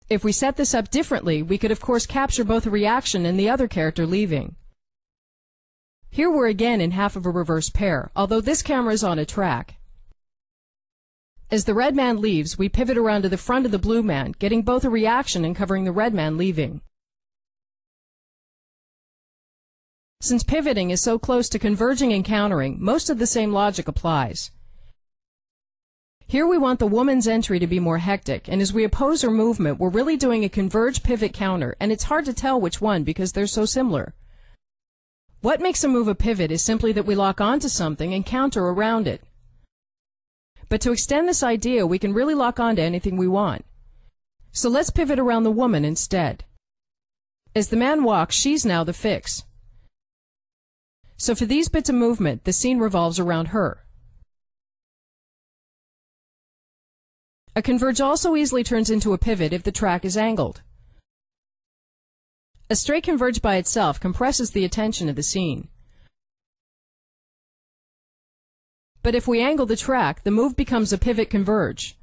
If we set this up differently, we could of course capture both a reaction and the other character leaving. Here we're again in half of a reverse pair, although this camera is on a track. As the red man leaves, we pivot around to the front of the blue man, getting both a reaction and covering the red man leaving. Since pivoting is so close to converging and countering, most of the same logic applies. Here we want the woman's entry to be more hectic, and as we oppose her movement, we're really doing a converge pivot counter, and it's hard to tell which one because they're so similar. What makes a move a pivot is simply that we lock onto something and counter around it. But to extend this idea, we can really lock onto anything we want. So let's pivot around the woman instead. As the man walks, she's now the fix. So for these bits of movement, the scene revolves around her. A converge also easily turns into a pivot if the track is angled. A straight converge by itself compresses the attention of the scene. But if we angle the track, the move becomes a pivot converge.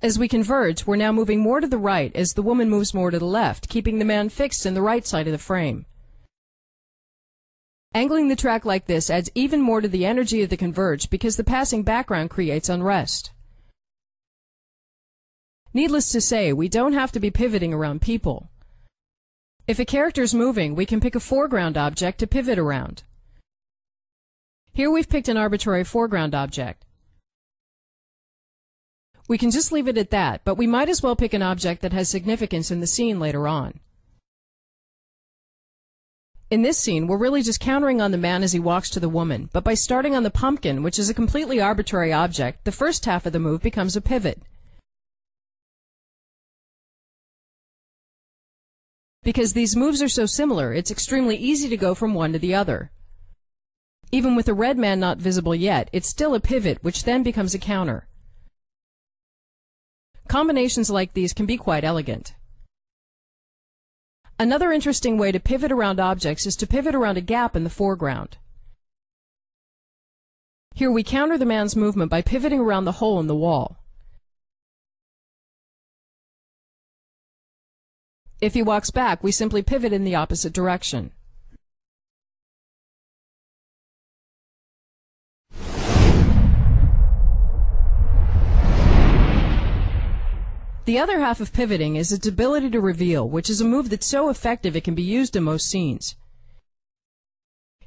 As we converge, we're now moving more to the right as the woman moves more to the left, keeping the man fixed in the right side of the frame. Angling the track like this adds even more to the energy of the converge because the passing background creates unrest. Needless to say, we don't have to be pivoting around people. If a character's moving, we can pick a foreground object to pivot around. Here we've picked an arbitrary foreground object. We can just leave it at that, but we might as well pick an object that has significance in the scene later on. In this scene, we're really just countering on the man as he walks to the woman, but by starting on the pumpkin, which is a completely arbitrary object, the first half of the move becomes a pivot. Because these moves are so similar, it's extremely easy to go from one to the other. Even with the red man not visible yet, it's still a pivot, which then becomes a counter. Combinations like these can be quite elegant. Another interesting way to pivot around objects is to pivot around a gap in the foreground. Here we counter the man's movement by pivoting around the hole in the wall. If he walks back, we simply pivot in the opposite direction. The other half of pivoting is its ability to reveal, which is a move that's so effective it can be used in most scenes.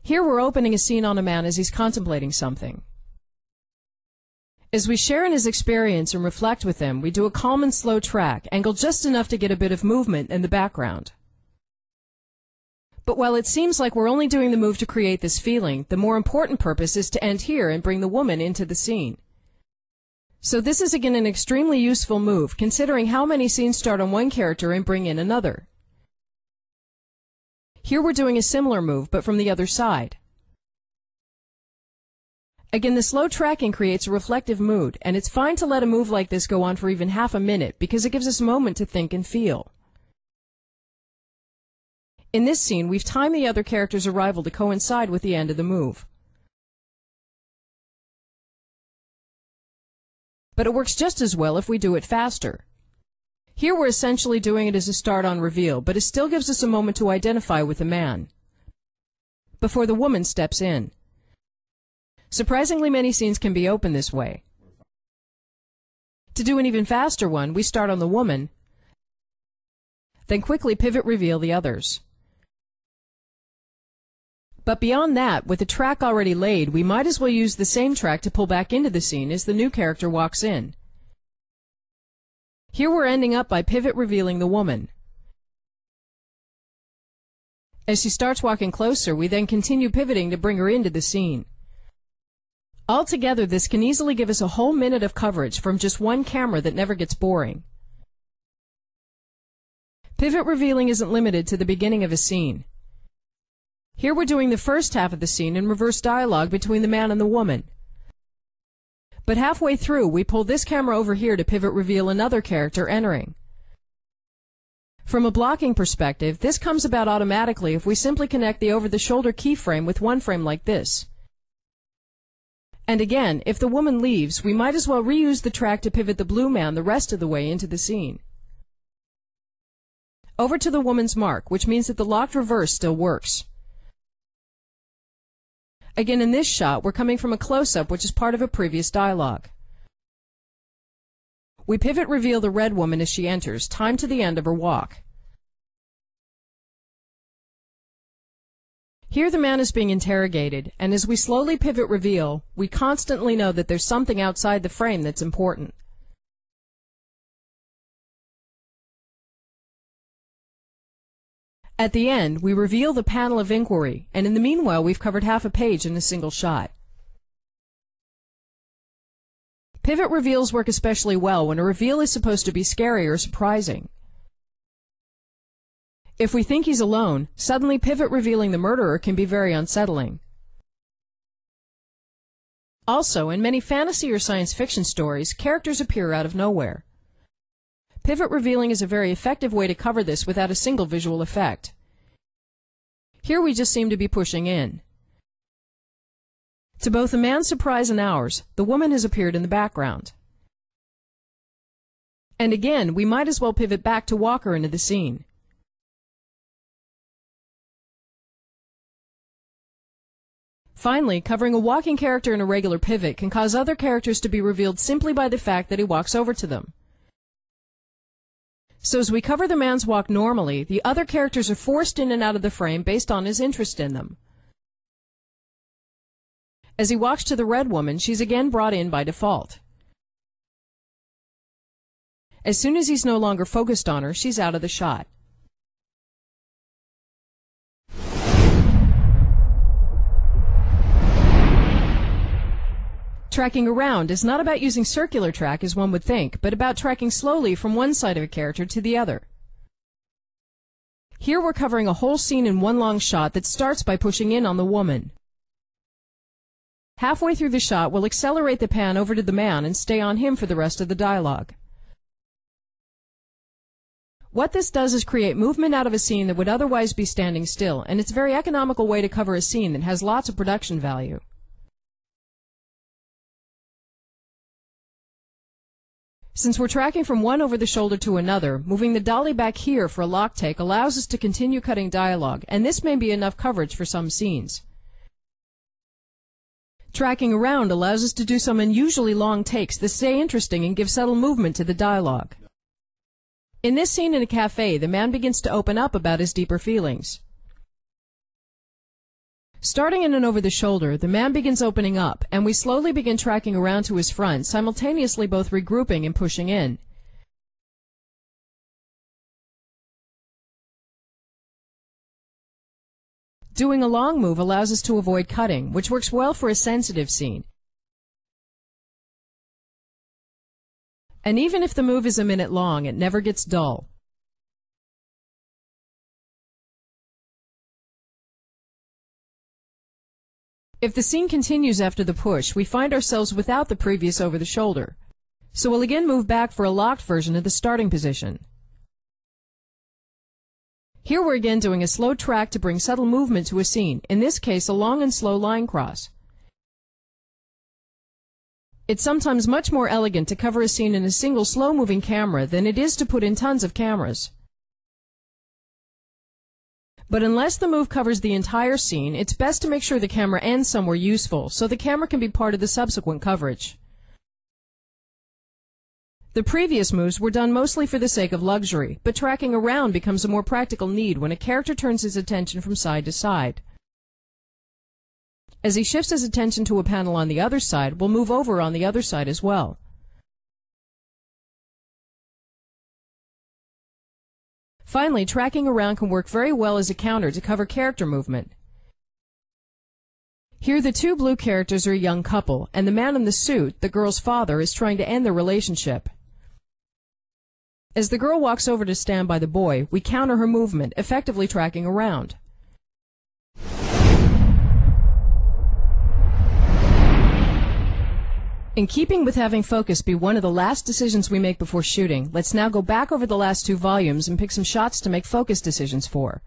Here we're opening a scene on a man as he's contemplating something. As we share in his experience and reflect with him, we do a calm and slow track, angled just enough to get a bit of movement in the background. But while it seems like we're only doing the move to create this feeling, the more important purpose is to end here and bring the woman into the scene. So this is again an extremely useful move, considering how many scenes start on one character and bring in another. Here we're doing a similar move, but from the other side. Again, the slow tracking creates a reflective mood, and it's fine to let a move like this go on for even half a minute because it gives us a moment to think and feel. In this scene, we've timed the other character's arrival to coincide with the end of the move. But it works just as well if we do it faster. Here we're essentially doing it as a start on reveal, but it still gives us a moment to identify with the man before the woman steps in. Surprisingly many scenes can be opened this way. To do an even faster one, we start on the woman, then quickly pivot reveal the others. But beyond that, with the track already laid, we might as well use the same track to pull back into the scene as the new character walks in. Here we're ending up by pivot revealing the woman. As she starts walking closer, we then continue pivoting to bring her into the scene. Altogether, this can easily give us a whole minute of coverage from just one camera that never gets boring. Pivot revealing isn't limited to the beginning of a scene. Here we're doing the first half of the scene in reverse dialogue between the man and the woman. But halfway through, we pull this camera over here to pivot reveal another character entering. From a blocking perspective, this comes about automatically if we simply connect the over-the-shoulder keyframe with one frame like this. And again, if the woman leaves, we might as well reuse the track to pivot the blue man the rest of the way into the scene. Over to the woman's mark, which means that the locked reverse still works. Again, in this shot, we're coming from a close-up, which is part of a previous dialogue. We pivot reveal the red woman as she enters, timed to the end of her walk. Here the man is being interrogated, and as we slowly pivot reveal, we constantly know that there's something outside the frame that's important. At the end, we reveal the panel of inquiry, and in the meanwhile we've covered half a page in a single shot. Pivot reveals work especially well when a reveal is supposed to be scary or surprising. If we think he's alone, suddenly pivot revealing the murderer can be very unsettling. Also, in many fantasy or science fiction stories, characters appear out of nowhere. Pivot revealing is a very effective way to cover this without a single visual effect. Here we just seem to be pushing in. To both the man's surprise and ours, the woman has appeared in the background. And again, we might as well pivot back to Walker into the scene. Finally, covering a walking character in a regular pivot can cause other characters to be revealed simply by the fact that he walks over to them. So as we cover the man's walk normally, the other characters are forced in and out of the frame based on his interest in them. As he walks to the red woman, she's again brought in by default. As soon as he's no longer focused on her, she's out of the shot. Tracking around is not about using circular track as one would think, but about tracking slowly from one side of a character to the other. Here we're covering a whole scene in one long shot that starts by pushing in on the woman. Halfway through the shot, we'll accelerate the pan over to the man and stay on him for the rest of the dialogue. What this does is create movement out of a scene that would otherwise be standing still, and it's a very economical way to cover a scene that has lots of production value. Since we're tracking from one over the shoulder to another, moving the dolly back here for a lock take allows us to continue cutting dialogue, and this may be enough coverage for some scenes. Tracking around allows us to do some unusually long takes that stay interesting and give subtle movement to the dialogue. In this scene in a cafe, the man begins to open up about his deeper feelings. Starting in and over the shoulder, the man begins opening up, and we slowly begin tracking around to his front, simultaneously both regrouping and pushing in. Doing a long move allows us to avoid cutting, which works well for a sensitive scene. And even if the move is a minute long, it never gets dull. If the scene continues after the push, we find ourselves without the previous over the shoulder. So we'll again move back for a locked version of the starting position. Here we're again doing a slow track to bring subtle movement to a scene, in this case a long and slow line cross. It's sometimes much more elegant to cover a scene in a single slow-moving camera than it is to put in tons of cameras. But unless the move covers the entire scene, it's best to make sure the camera ends somewhere useful, so the camera can be part of the subsequent coverage. The previous moves were done mostly for the sake of luxury, but tracking around becomes a more practical need when a character turns his attention from side to side. As he shifts his attention to a panel on the other side, we'll move over on the other side as well. Finally, tracking around can work very well as a counter to cover character movement. Here the two blue characters are a young couple, and the man in the suit, the girl's father, is trying to end their relationship. As the girl walks over to stand by the boy, we counter her movement, effectively tracking around. In keeping with having focus be one of the last decisions we make before shooting, let's now go back over the last two volumes and pick some shots to make focus decisions for.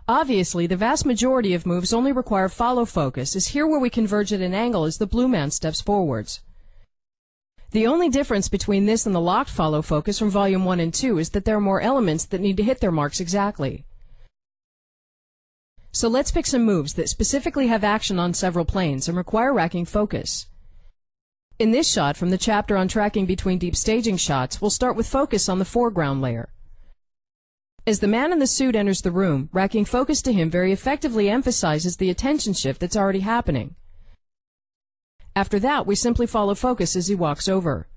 Obviously, the vast majority of moves only require follow focus, as here where we converge at an angle as the blue man steps forwards. The only difference between this and the locked follow focus from volume 1 and 2 is that there are more elements that need to hit their marks exactly. So let's pick some moves that specifically have action on several planes and require racking focus. In this shot from the chapter on tracking between deep staging shots, we'll start with focus on the foreground layer. As the man in the suit enters the room, racking focus to him very effectively emphasizes the attention shift that's already happening. After that, we simply follow focus as he walks over.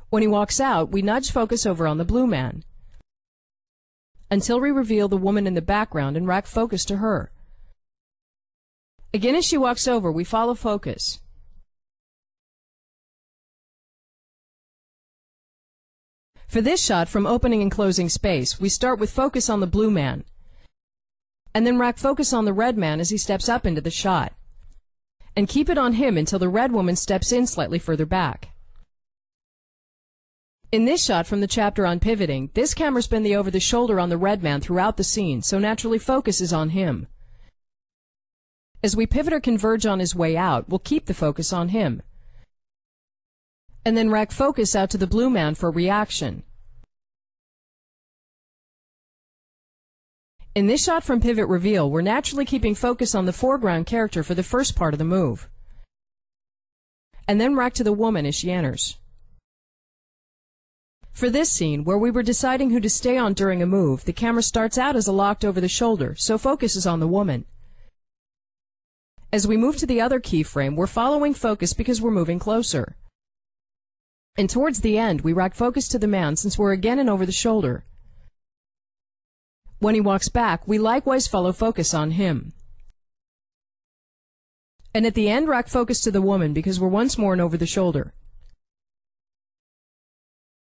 When he walks out, we nudge focus over on the blue man. until we reveal the woman in the background and rack focus to her. Again, as she walks over, we follow focus. For this shot from opening and closing space, we start with focus on the blue man, and then rack focus on the red man as he steps up into the shot, and keep it on him until the red woman steps in slightly further back. In this shot from the chapter on pivoting, this camera's been the over-the-shoulder on the red man throughout the scene, so naturally focus is on him. As we pivot or converge on his way out, we'll keep the focus on him, and then rack focus out to the blue man for reaction. In this shot from pivot reveal, we're naturally keeping focus on the foreground character for the first part of the move, and then rack to the woman as she enters. For this scene, where we were deciding who to stay on during a move, the camera starts out as a locked over the shoulder, so focus is on the woman. As we move to the other keyframe, we're following focus because we're moving closer. And towards the end, we rack focus to the man since we're again in over the shoulder. When he walks back, we likewise follow focus on him. And at the end, rack focus to the woman because we're once more in over the shoulder.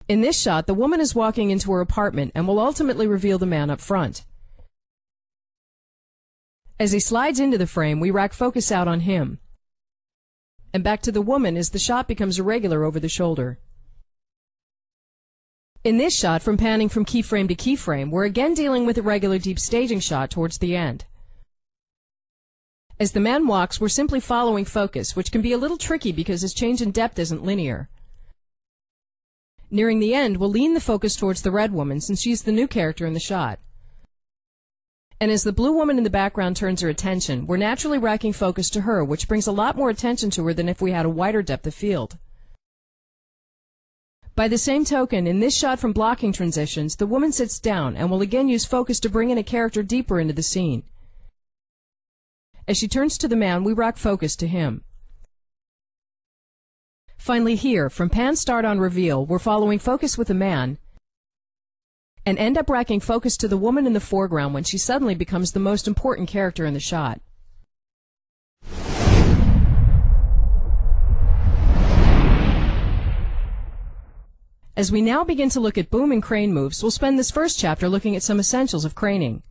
In this shot, the woman is walking into her apartment and will ultimately reveal the man up front. As he slides into the frame, we rack focus out on him, and back to the woman as the shot becomes irregular over the shoulder. In this shot, from panning from keyframe to keyframe, we're again dealing with a regular deep staging shot towards the end. As the man walks, we're simply following focus, which can be a little tricky because his change in depth isn't linear. Nearing the end, we'll lean the focus towards the red woman since she's the new character in the shot. And as the blue woman in the background turns her attention, we're naturally racking focus to her, which brings a lot more attention to her than if we had a wider depth of field. By the same token, in this shot from blocking transitions, the woman sits down and will again use focus to bring in a character deeper into the scene. As she turns to the man, we rack focus to him. Finally here, from pan start on reveal, we're following focus with the man, and end up racking focus to the woman in the foreground when she suddenly becomes the most important character in the shot. As we now begin to look at boom and crane moves, we'll spend this first chapter looking at some essentials of craning.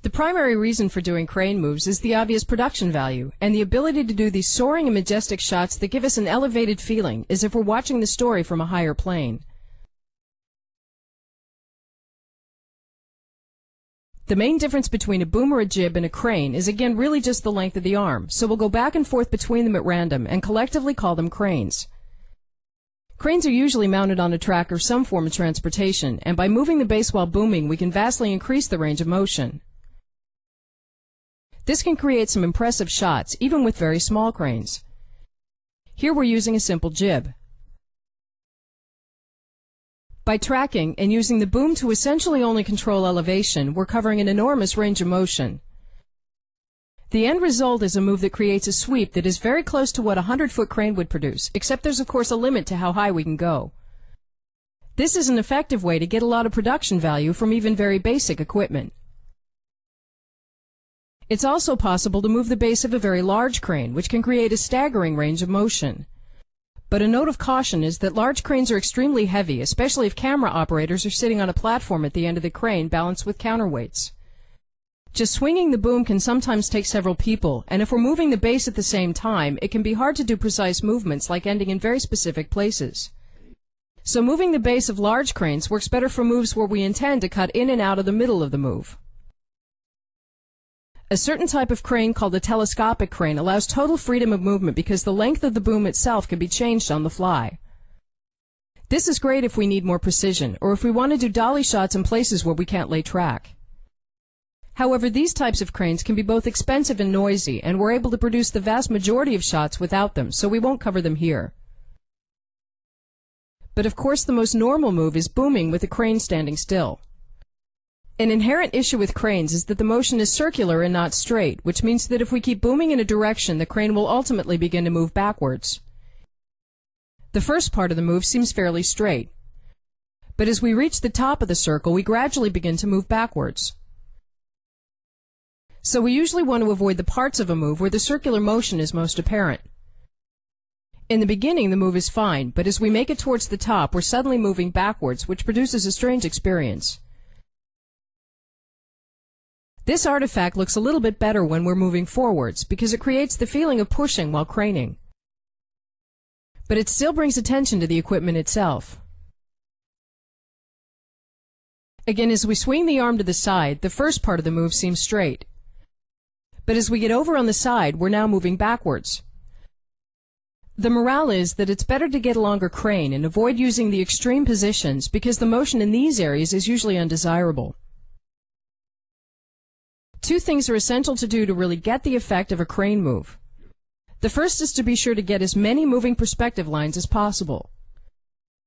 The primary reason for doing crane moves is the obvious production value, and the ability to do these soaring and majestic shots that give us an elevated feeling, as if we're watching the story from a higher plane. The main difference between a boom or a jib and a crane is again really just the length of the arm, so we'll go back and forth between them at random and collectively call them cranes. Cranes are usually mounted on a track or some form of transportation, and by moving the base while booming we can vastly increase the range of motion. This can create some impressive shots, even with very small cranes. Here we're using a simple jib. By tracking and using the boom to essentially only control elevation, we're covering an enormous range of motion. The end result is a move that creates a sweep that is very close to what a 100-foot crane would produce, except there's of course a limit to how high we can go. This is an effective way to get a lot of production value from even very basic equipment. It's also possible to move the base of a very large crane, which can create a staggering range of motion. But a note of caution is that large cranes are extremely heavy, especially if camera operators are sitting on a platform at the end of the crane balanced with counterweights. Just swinging the boom can sometimes take several people, and if we're moving the base at the same time, it can be hard to do precise movements like ending in very specific places. So moving the base of large cranes works better for moves where we intend to cut in and out of the middle of the move. A certain type of crane called a telescopic crane allows total freedom of movement because the length of the boom itself can be changed on the fly. This is great if we need more precision, or if we want to do dolly shots in places where we can't lay track. However, these types of cranes can be both expensive and noisy, and we're able to produce the vast majority of shots without them, so we won't cover them here. But of course the most normal move is booming with the crane standing still. An inherent issue with cranes is that the motion is circular and not straight, which means that if we keep booming in a direction, the crane will ultimately begin to move backwards. The first part of the move seems fairly straight, But as we reach the top of the circle, we gradually begin to move backwards. So we usually want to avoid the parts of a move where the circular motion is most apparent. In the beginning, the move is fine, but as we make it towards the top, we're suddenly moving backwards, which produces a strange experience. This artifact looks a little bit better when we're moving forwards, because it creates the feeling of pushing while craning. But it still brings attention to the equipment itself. Again, as we swing the arm to the side, the first part of the move seems straight. But as we get over on the side, we're now moving backwards. The morale is that it's better to get a longer crane and avoid using the extreme positions because the motion in these areas is usually undesirable. Two things are essential to do to really get the effect of a crane move. The first is to be sure to get as many moving perspective lines as possible.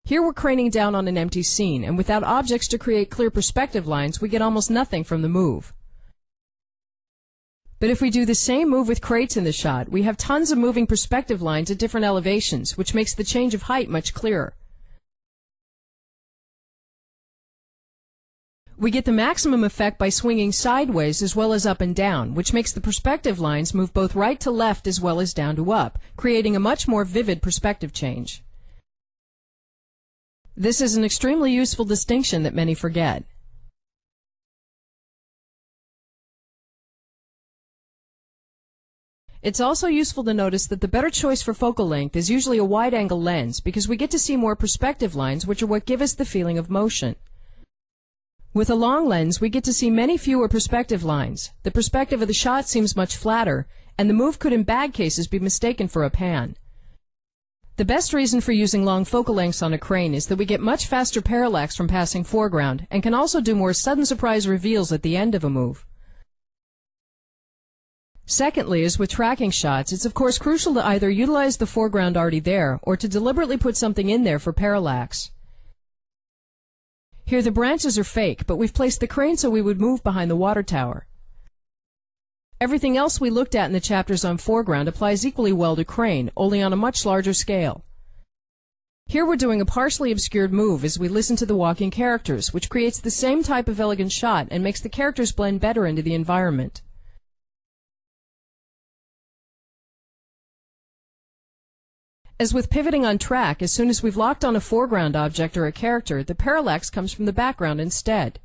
Here we're craning down on an empty scene, and without objects to create clear perspective lines, we get almost nothing from the move. But if we do the same move with crates in the shot, we have tons of moving perspective lines at different elevations, which makes the change of height much clearer. We get the maximum effect by swinging sideways as well as up and down, which makes the perspective lines move both right to left as well as down to up, creating a much more vivid perspective change. This is an extremely useful distinction that many forget. It's also useful to notice that the better choice for focal length is usually a wide-angle lens because we get to see more perspective lines, which are what give us the feeling of motion. With a long lens, we get to see many fewer perspective lines. The perspective of the shot seems much flatter, and the move could in bad cases be mistaken for a pan. The best reason for using long focal lengths on a crane is that we get much faster parallax from passing foreground and can also do more sudden surprise reveals at the end of a move. Secondly, as with tracking shots, it's of course crucial to either utilize the foreground already there or to deliberately put something in there for parallax. Here the branches are fake, but we've placed the crane so we would move behind the water tower. Everything else we looked at in the chapters on foreground applies equally well to crane, only on a much larger scale. Here we're doing a partially obscured move as we listen to the walking characters, which creates the same type of elegant shot and makes the characters blend better into the environment. As with pivoting on track, as soon as we've locked on a foreground object or a character, the parallax comes from the background instead.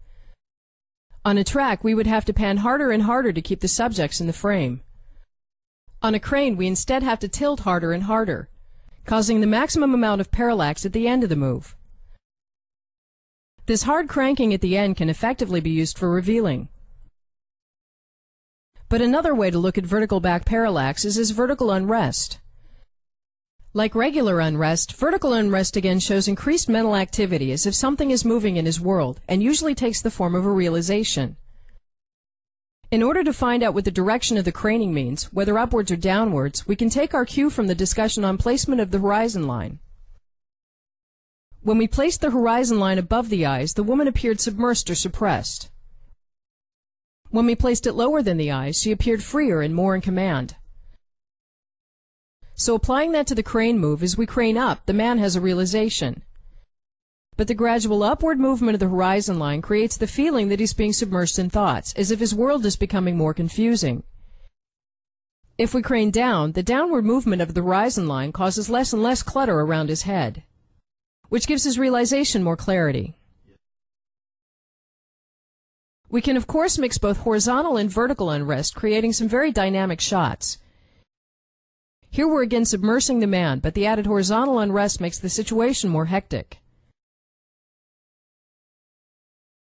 On a track, we would have to pan harder and harder to keep the subjects in the frame. On a crane, we instead have to tilt harder and harder, causing the maximum amount of parallax at the end of the move. This hard cranking at the end can effectively be used for revealing. But another way to look at vertical back parallax is as vertical unrest. Like regular unrest, vertical unrest again shows increased mental activity as if something is moving in his world and usually takes the form of a realization. In order to find out what the direction of the craning means, whether upwards or downwards, we can take our cue from the discussion on placement of the horizon line. When we placed the horizon line above the eyes, the woman appeared submersed or suppressed. When we placed it lower than the eyes, she appeared freer and more in command. So applying that to the crane move, as we crane up, the man has a realization. But the gradual upward movement of the horizon line creates the feeling that he's being submersed in thoughts, as if his world is becoming more confusing. If we crane down, the downward movement of the horizon line causes less and less clutter around his head, which gives his realization more clarity. We can of course mix both horizontal and vertical unrest, creating some very dynamic shots. Here we're again submersing the man, but the added horizontal unrest makes the situation more hectic.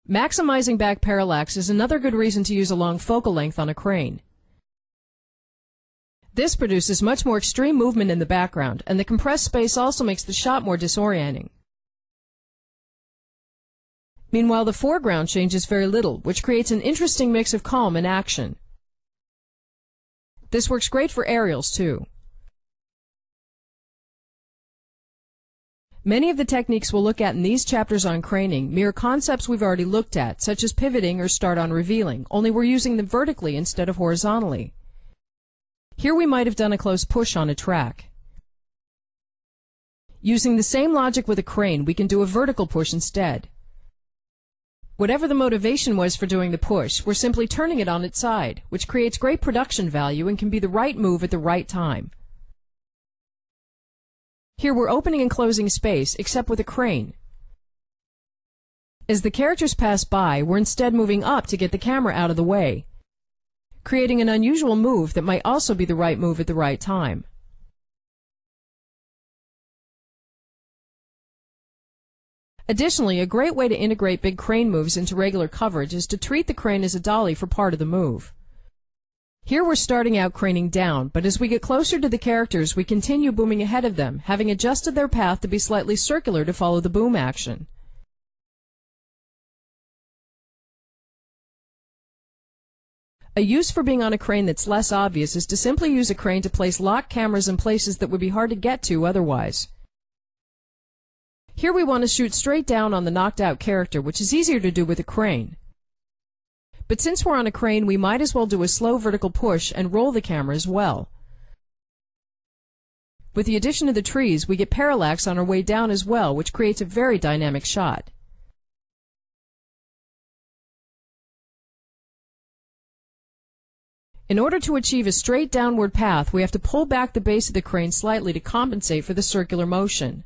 Maximizing back parallax is another good reason to use a long focal length on a crane. This produces much more extreme movement in the background, and the compressed space also makes the shot more disorienting. Meanwhile, the foreground changes very little, which creates an interesting mix of calm and action. This works great for aerials, too. Many of the techniques we'll look at in these chapters on craning mirror concepts we've already looked at, such as pivoting or start on revealing, only we're using them vertically instead of horizontally. Here we might have done a close push on a track. Using the same logic with a crane, we can do a vertical push instead. Whatever the motivation was for doing the push, we're simply turning it on its side, which creates great production value and can be the right move at the right time. Here we're opening and closing space, except with a crane. As the characters pass by, we're instead moving up to get the camera out of the way, creating an unusual move that might also be the right move at the right time. Additionally, a great way to integrate big crane moves into regular coverage is to treat the crane as a dolly for part of the move. Here we're starting out craning down, but as we get closer to the characters, we continue booming ahead of them, having adjusted their path to be slightly circular to follow the boom action. A use for being on a crane that's less obvious is to simply use a crane to place locked cameras in places that would be hard to get to otherwise. Here we want to shoot straight down on the knocked out character, which is easier to do with a crane. But since we're on a crane, we might as well do a slow vertical push and roll the camera as well. With the addition of the trees, we get parallax on our way down as well, which creates a very dynamic shot. In order to achieve a straight downward path, we have to pull back the base of the crane slightly to compensate for the circular motion.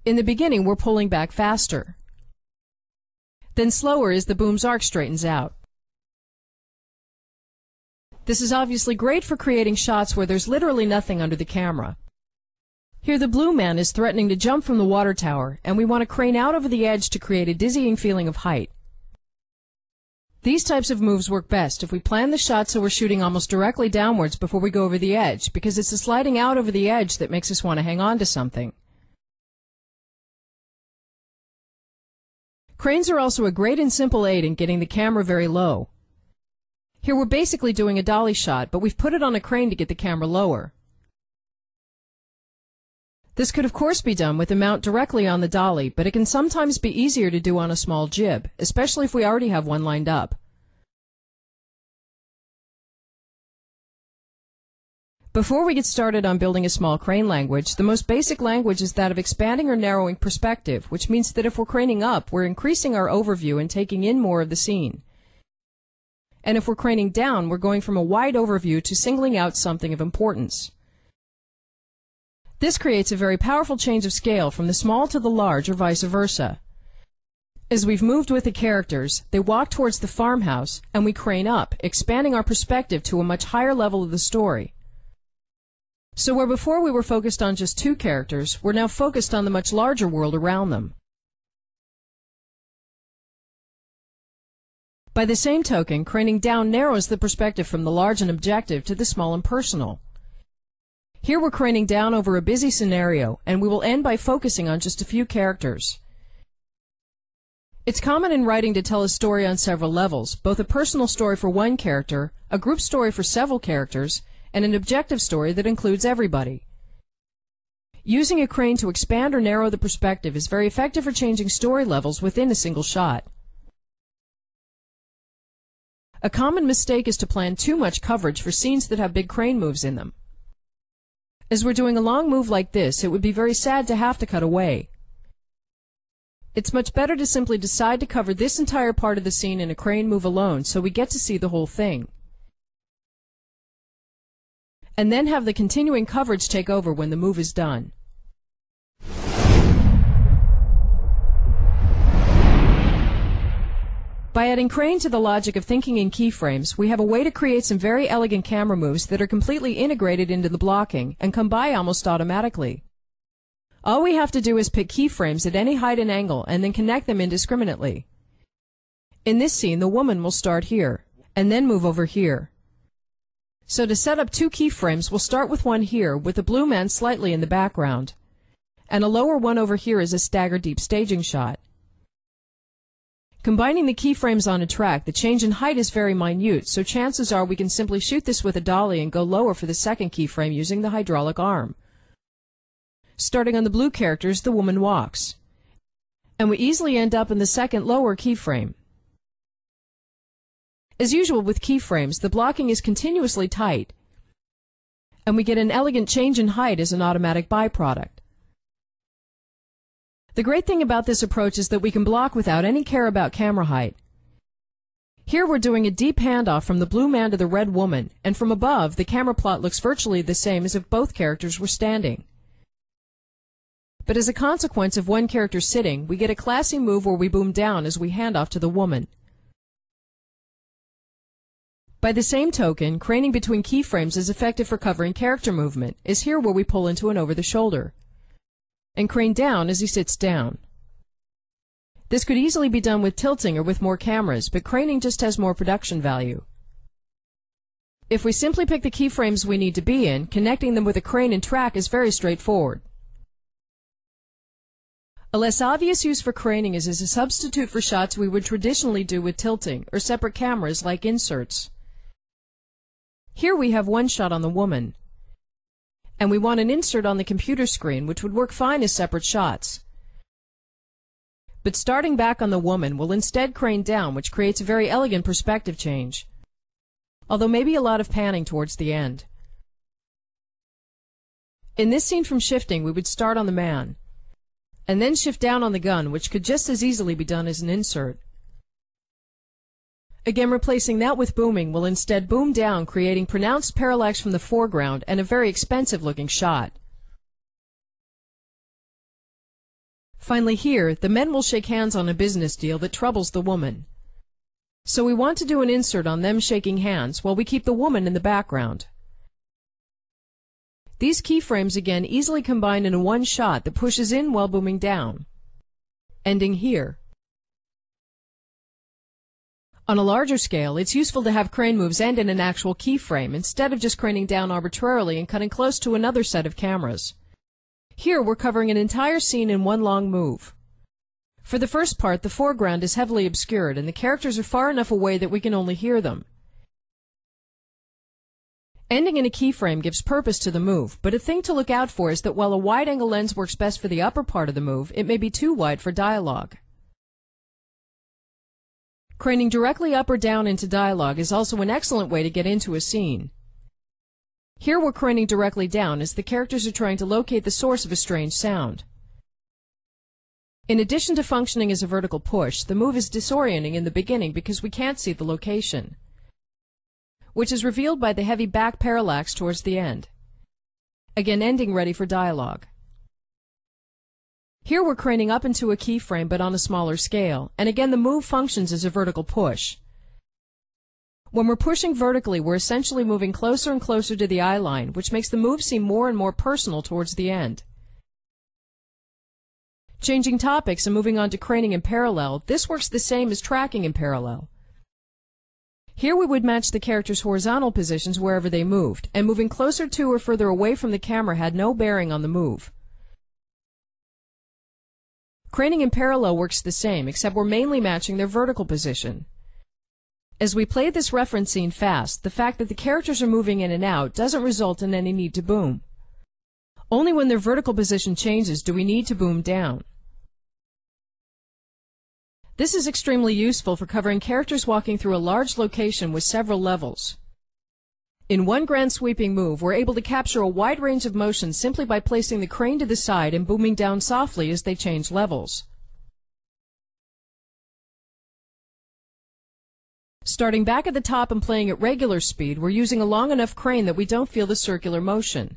In the beginning, we're pulling back faster, then slower as the boom's arc straightens out. This is obviously great for creating shots where there's literally nothing under the camera. Here the blue man is threatening to jump from the water tower, and we want to crane out over the edge to create a dizzying feeling of height. These types of moves work best if we plan the shot so we're shooting almost directly downwards before we go over the edge, because it's the sliding out over the edge that makes us want to hang on to something. Cranes are also a great and simple aid in getting the camera very low. Here we're basically doing a dolly shot, but we've put it on a crane to get the camera lower. This could of course be done with a mount directly on the dolly, but it can sometimes be easier to do on a small jib, especially if we already have one lined up. Before we get started on building a small crane language, the most basic language is that of expanding or narrowing perspective, which means that if we're craning up, we're increasing our overview and taking in more of the scene. And if we're craning down, we're going from a wide overview to singling out something of importance. This creates a very powerful change of scale from the small to the large or vice versa. As we've moved with the characters, they walk towards the farmhouse, and we crane up, expanding our perspective to a much higher level of the story. So where before we were focused on just two characters, we're now focused on the much larger world around them. By the same token, craning down narrows the perspective from the large and objective to the small and personal. Here we're craning down over a busy scenario, and we will end by focusing on just a few characters. It's common in writing to tell a story on several levels, both a personal story for one character, a group story for several characters, and an objective story that includes everybody. Using a crane to expand or narrow the perspective is very effective for changing story levels within a single shot. A common mistake is to plan too much coverage for scenes that have big crane moves in them. As we're doing a long move like this, it would be very sad to have to cut away. It's much better to simply decide to cover this entire part of the scene in a crane move alone so we get to see the whole thing, and then have the continuing coverage take over when the move is done. By adding crane to the logic of thinking in keyframes, we have a way to create some very elegant camera moves that are completely integrated into the blocking and come by almost automatically. All we have to do is pick keyframes at any height and angle and then connect them indiscriminately. In this scene, the woman will start here and then move over here. So to set up two keyframes, we'll start with one here with the blue man slightly in the background, and a lower one over here is a stagger deep staging shot. Combining the keyframes on a track, the change in height is very minute, so chances are we can simply shoot this with a dolly and go lower for the second keyframe using the hydraulic arm. Starting on the blue characters, the woman walks, and we easily end up in the second lower keyframe. As usual with keyframes, the blocking is continuously tight, and we get an elegant change in height as an automatic byproduct. The great thing about this approach is that we can block without any care about camera height. Here we're doing a deep handoff from the blue man to the red woman, and from above, the camera plot looks virtually the same as if both characters were standing. But as a consequence of one character sitting, we get a classy move where we boom down as we hand off to the woman. By the same token, craning between keyframes is effective for covering character movement, as here where we pull into an over-the-shoulder, and crane down as he sits down. This could easily be done with tilting or with more cameras, but craning just has more production value. If we simply pick the keyframes we need to be in, connecting them with a crane and track is very straightforward. A less obvious use for craning is as a substitute for shots we would traditionally do with tilting or separate cameras like inserts. Here we have one shot on the woman, and we want an insert on the computer screen, which would work fine as separate shots. But starting back on the woman will instead crane down, which creates a very elegant perspective change, although maybe a lot of panning towards the end. In this scene from shifting, we would start on the man, and then shift down on the gun, which could just as easily be done as an insert. Again, replacing that with booming will instead boom down, creating pronounced parallax from the foreground and a very expensive-looking shot. Finally here, the men will shake hands on a business deal that troubles the woman. So we want to do an insert on them shaking hands while we keep the woman in the background. These keyframes again easily combine in one shot that pushes in while booming down, ending here. On a larger scale, it's useful to have crane moves end in an actual keyframe instead of just craning down arbitrarily and cutting close to another set of cameras. Here we're covering an entire scene in one long move. For the first part, the foreground is heavily obscured and the characters are far enough away that we can only hear them. Ending in a keyframe gives purpose to the move, but a thing to look out for is that while a wide-angle lens works best for the upper part of the move, it may be too wide for dialogue. Craning directly up or down into dialogue is also an excellent way to get into a scene. Here we're craning directly down as the characters are trying to locate the source of a strange sound. In addition to functioning as a vertical push, the move is disorienting in the beginning because we can't see the location, which is revealed by the heavy back parallax towards the end. Again, ending ready for dialogue. Here we're craning up into a keyframe but on a smaller scale, and again the move functions as a vertical push. When we're pushing vertically, we're essentially moving closer and closer to the eye line, which makes the move seem more and more personal towards the end. Changing topics and moving on to craning in parallel, this works the same as tracking in parallel. Here we would match the characters' horizontal positions wherever they moved, and moving closer to or further away from the camera had no bearing on the move. Craning in parallel works the same, except we're mainly matching their vertical position. As we play this reference scene fast, the fact that the characters are moving in and out doesn't result in any need to boom. Only when their vertical position changes do we need to boom down. This is extremely useful for covering characters walking through a large location with several levels. In one grand sweeping move, we're able to capture a wide range of motion simply by placing the crane to the side and booming down softly as they change levels. Starting back at the top and playing at regular speed, we're using a long enough crane that we don't feel the circular motion.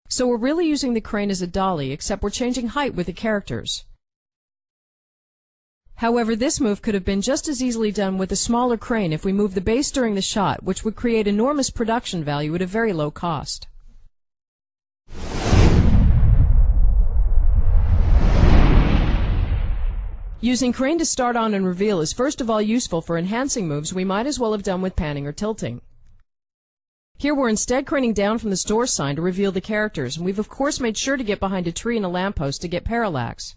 So we're really using the crane as a dolly, except we're changing height with the characters. However, this move could have been just as easily done with a smaller crane if we move the base during the shot, which would create enormous production value at a very low cost. Using crane to start on and reveal is first of all useful for enhancing moves we might as well have done with panning or tilting. Here we're instead craning down from the store sign to reveal the characters, and we've of course made sure to get behind a tree and a lamppost to get parallax.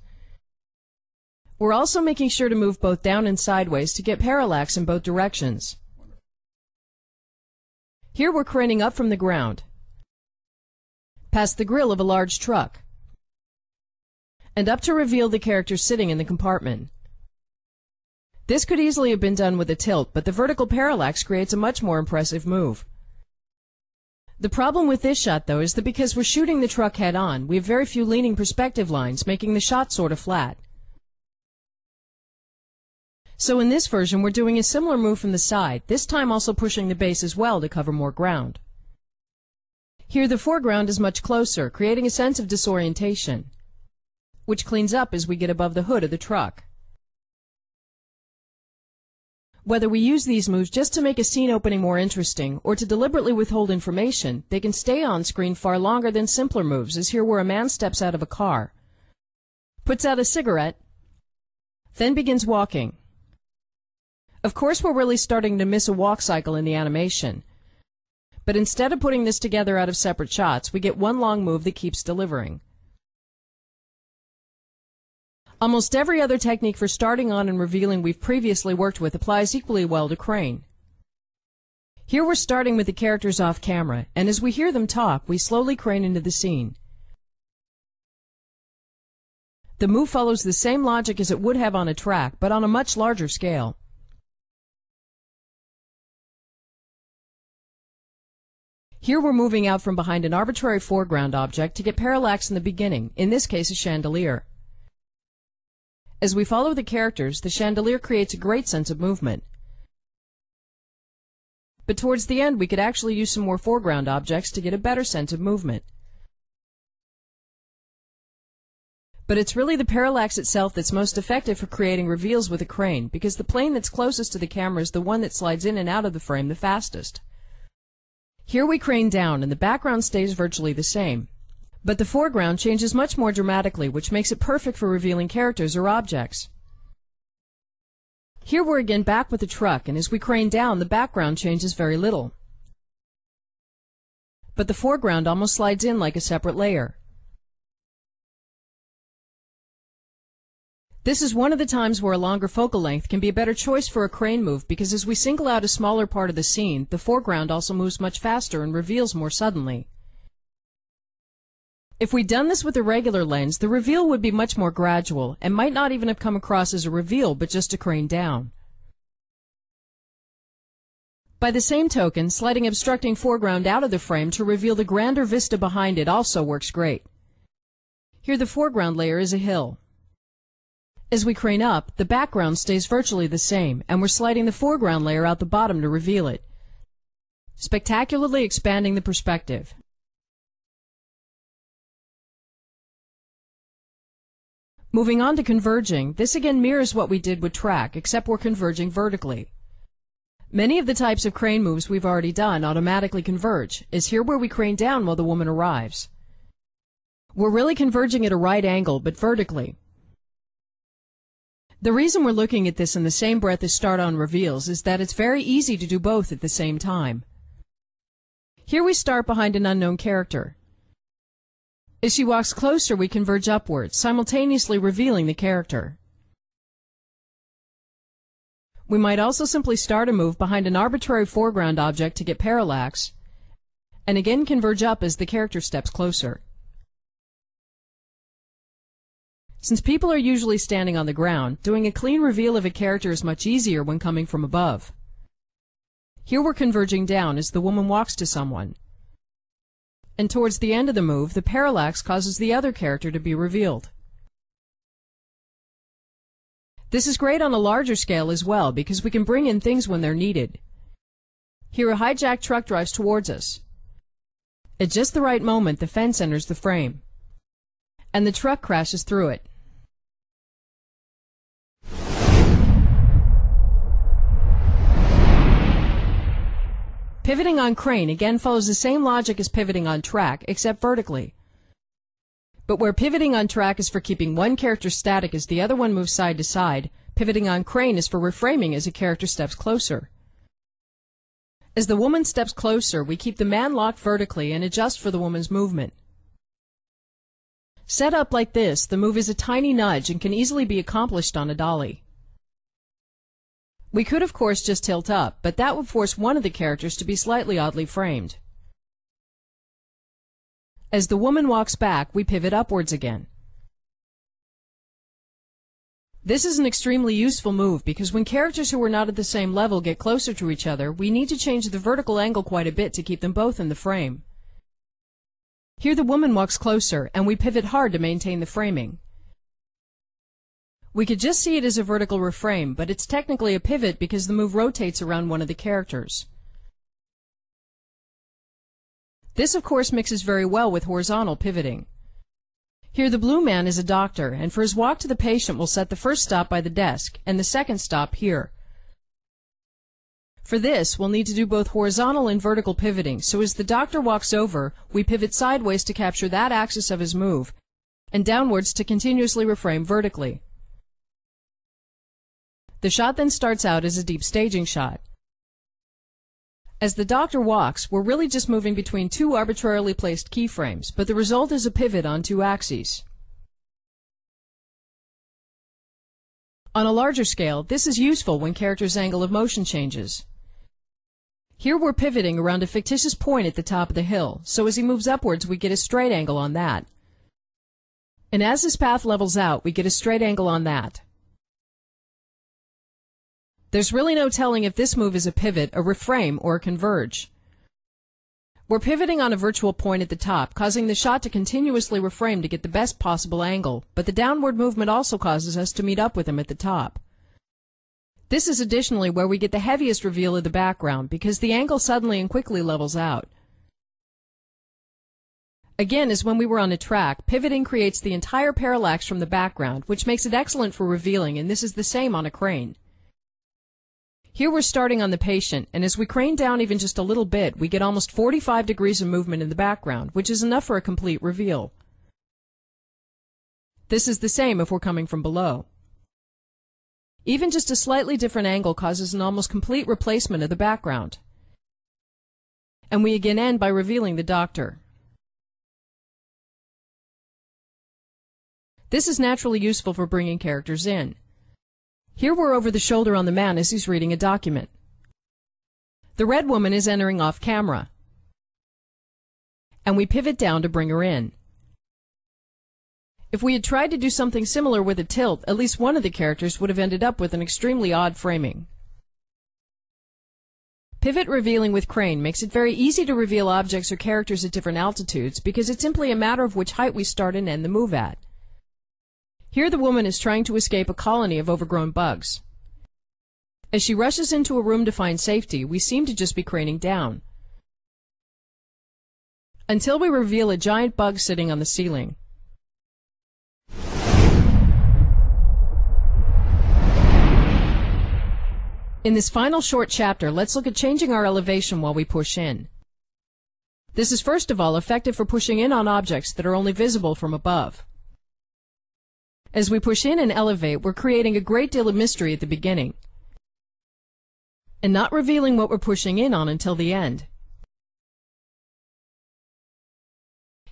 We're also making sure to move both down and sideways to get parallax in both directions. Here we're craning up from the ground, past the grill of a large truck, and up to reveal the character sitting in the compartment. This could easily have been done with a tilt, but the vertical parallax creates a much more impressive move. The problem with this shot, though, is that because we're shooting the truck head-on, we have very few leaning perspective lines, making the shot sort of flat. So in this version, we're doing a similar move from the side, this time also pushing the base as well to cover more ground. Here the foreground is much closer, creating a sense of disorientation, which cleans up as we get above the hood of the truck. Whether we use these moves just to make a scene opening more interesting or to deliberately withhold information, they can stay on screen far longer than simpler moves, as here where a man steps out of a car, puts out a cigarette, then begins walking. Of course, we're really starting to miss a walk cycle in the animation, but instead of putting this together out of separate shots, we get one long move that keeps delivering. Almost every other technique for starting on and revealing we've previously worked with applies equally well to crane. Here we're starting with the characters off camera, and as we hear them talk, we slowly crane into the scene. The move follows the same logic as it would have on a track, but on a much larger scale. Here we're moving out from behind an arbitrary foreground object to get parallax in the beginning, in this case a chandelier. As we follow the characters, the chandelier creates a great sense of movement. But towards the end we could actually use some more foreground objects to get a better sense of movement. But it's really the parallax itself that's most effective for creating reveals with a crane, because the plane that's closest to the camera is the one that slides in and out of the frame the fastest. Here we crane down and the background stays virtually the same, but the foreground changes much more dramatically, which makes it perfect for revealing characters or objects. Here we're again back with the truck, and as we crane down, the background changes very little, but the foreground almost slides in like a separate layer. This is one of the times where a longer focal length can be a better choice for a crane move, because as we single out a smaller part of the scene, the foreground also moves much faster and reveals more suddenly. If we'd done this with a regular lens, the reveal would be much more gradual, and might not even have come across as a reveal, but just a crane down. By the same token, sliding obstructing foreground out of the frame to reveal the grander vista behind it also works great. Here the foreground layer is a hill. As we crane up, the background stays virtually the same, and we're sliding the foreground layer out the bottom to reveal it, spectacularly expanding the perspective. Moving on to converging, this again mirrors what we did with track, except we're converging vertically. Many of the types of crane moves we've already done automatically converge, as here where we crane down while the woman arrives. We're really converging at a right angle, but vertically. The reason we're looking at this in the same breath as start-on reveals is that it's very easy to do both at the same time. Here we start behind an unknown character. As she walks closer, we converge upwards, simultaneously revealing the character. We might also simply start a move behind an arbitrary foreground object to get parallax, and again converge up as the character steps closer. Since people are usually standing on the ground, doing a clean reveal of a character is much easier when coming from above. Here we're converging down as the woman walks to someone. And towards the end of the move, the parallax causes the other character to be revealed. This is great on a larger scale as well, because we can bring in things when they're needed. Here a hijacked truck drives towards us. At just the right moment, the fence enters the frame, and the truck crashes through it. Pivoting on crane again follows the same logic as pivoting on track, except vertically. But where pivoting on track is for keeping one character static as the other one moves side to side, pivoting on crane is for reframing as a character steps closer. As the woman steps closer, we keep the man locked vertically and adjust for the woman's movement. Set up like this, the move is a tiny nudge and can easily be accomplished on a dolly. We could of course just tilt up, but that would force one of the characters to be slightly oddly framed. As the woman walks back, we pivot upwards again. This is an extremely useful move because when characters who are not at the same level get closer to each other, we need to change the vertical angle quite a bit to keep them both in the frame. Here the woman walks closer, and we pivot hard to maintain the framing. We could just see it as a vertical reframe, but it's technically a pivot because the move rotates around one of the characters. This, of course, mixes very well with horizontal pivoting. Here the blue man is a doctor, and for his walk to the patient we'll set the first stop by the desk, and the second stop here. For this, we'll need to do both horizontal and vertical pivoting, so as the doctor walks over, we pivot sideways to capture that axis of his move, and downwards to continuously reframe vertically. The shot then starts out as a deep staging shot. As the doctor walks, we're really just moving between two arbitrarily placed keyframes, but the result is a pivot on two axes. On a larger scale, this is useful when characters' angle of motion changes. Here we're pivoting around a fictitious point at the top of the hill, so as he moves upwards we get a straight angle on that. And as his path levels out, we get a straight angle on that. There's really no telling if this move is a pivot, a reframe, or a converge. We're pivoting on a virtual point at the top, causing the shot to continuously reframe to get the best possible angle, but the downward movement also causes us to meet up with him at the top. This is additionally where we get the heaviest reveal of the background, because the angle suddenly and quickly levels out. Again, as when we were on a track, pivoting creates the entire parallax from the background, which makes it excellent for revealing, and this is the same on a crane. Here we're starting on the patient, and as we crane down even just a little bit, we get almost 45 degrees of movement in the background, which is enough for a complete reveal. This is the same if we're coming from below. Even just a slightly different angle causes an almost complete replacement of the background. And we again end by revealing the doctor. This is naturally useful for bringing characters in. Here we're over the shoulder on the man as he's reading a document. The red woman is entering off camera, and we pivot down to bring her in. If we had tried to do something similar with a tilt, at least one of the characters would have ended up with an extremely odd framing. Pivot revealing with crane makes it very easy to reveal objects or characters at different altitudes because it's simply a matter of which height we start and end the move at. Here the woman is trying to escape a colony of overgrown bugs. As she rushes into a room to find safety, we seem to just be craning down, until we reveal a giant bug sitting on the ceiling. In this final short chapter, let's look at changing our elevation while we push in. This is first of all effective for pushing in on objects that are only visible from above. As we push in and elevate, we're creating a great deal of mystery at the beginning, and not revealing what we're pushing in on until the end.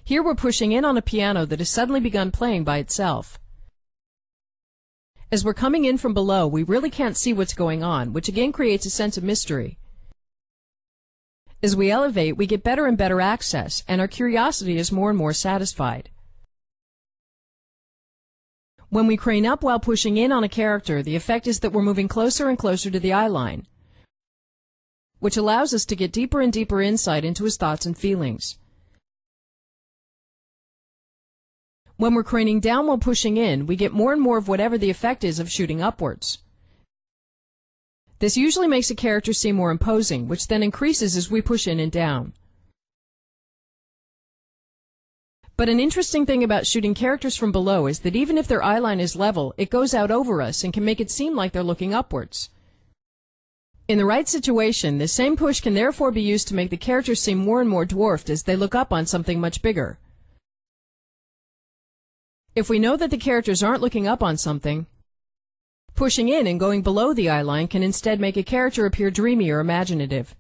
Here we're pushing in on a piano that has suddenly begun playing by itself. As we're coming in from below, we really can't see what's going on, which again creates a sense of mystery. As we elevate, we get better and better access, and our curiosity is more and more satisfied. When we crane up while pushing in on a character, the effect is that we're moving closer and closer to the eye line, which allows us to get deeper and deeper insight into his thoughts and feelings. When we're craning down while pushing in, we get more and more of whatever the effect is of shooting upwards. This usually makes a character seem more imposing, which then increases as we push in and down. But an interesting thing about shooting characters from below is that even if their eyeline is level, it goes out over us and can make it seem like they're looking upwards. In the right situation, the same push can therefore be used to make the characters seem more and more dwarfed as they look up on something much bigger. If we know that the characters aren't looking up on something, pushing in and going below the eyeline can instead make a character appear dreamy or imaginative.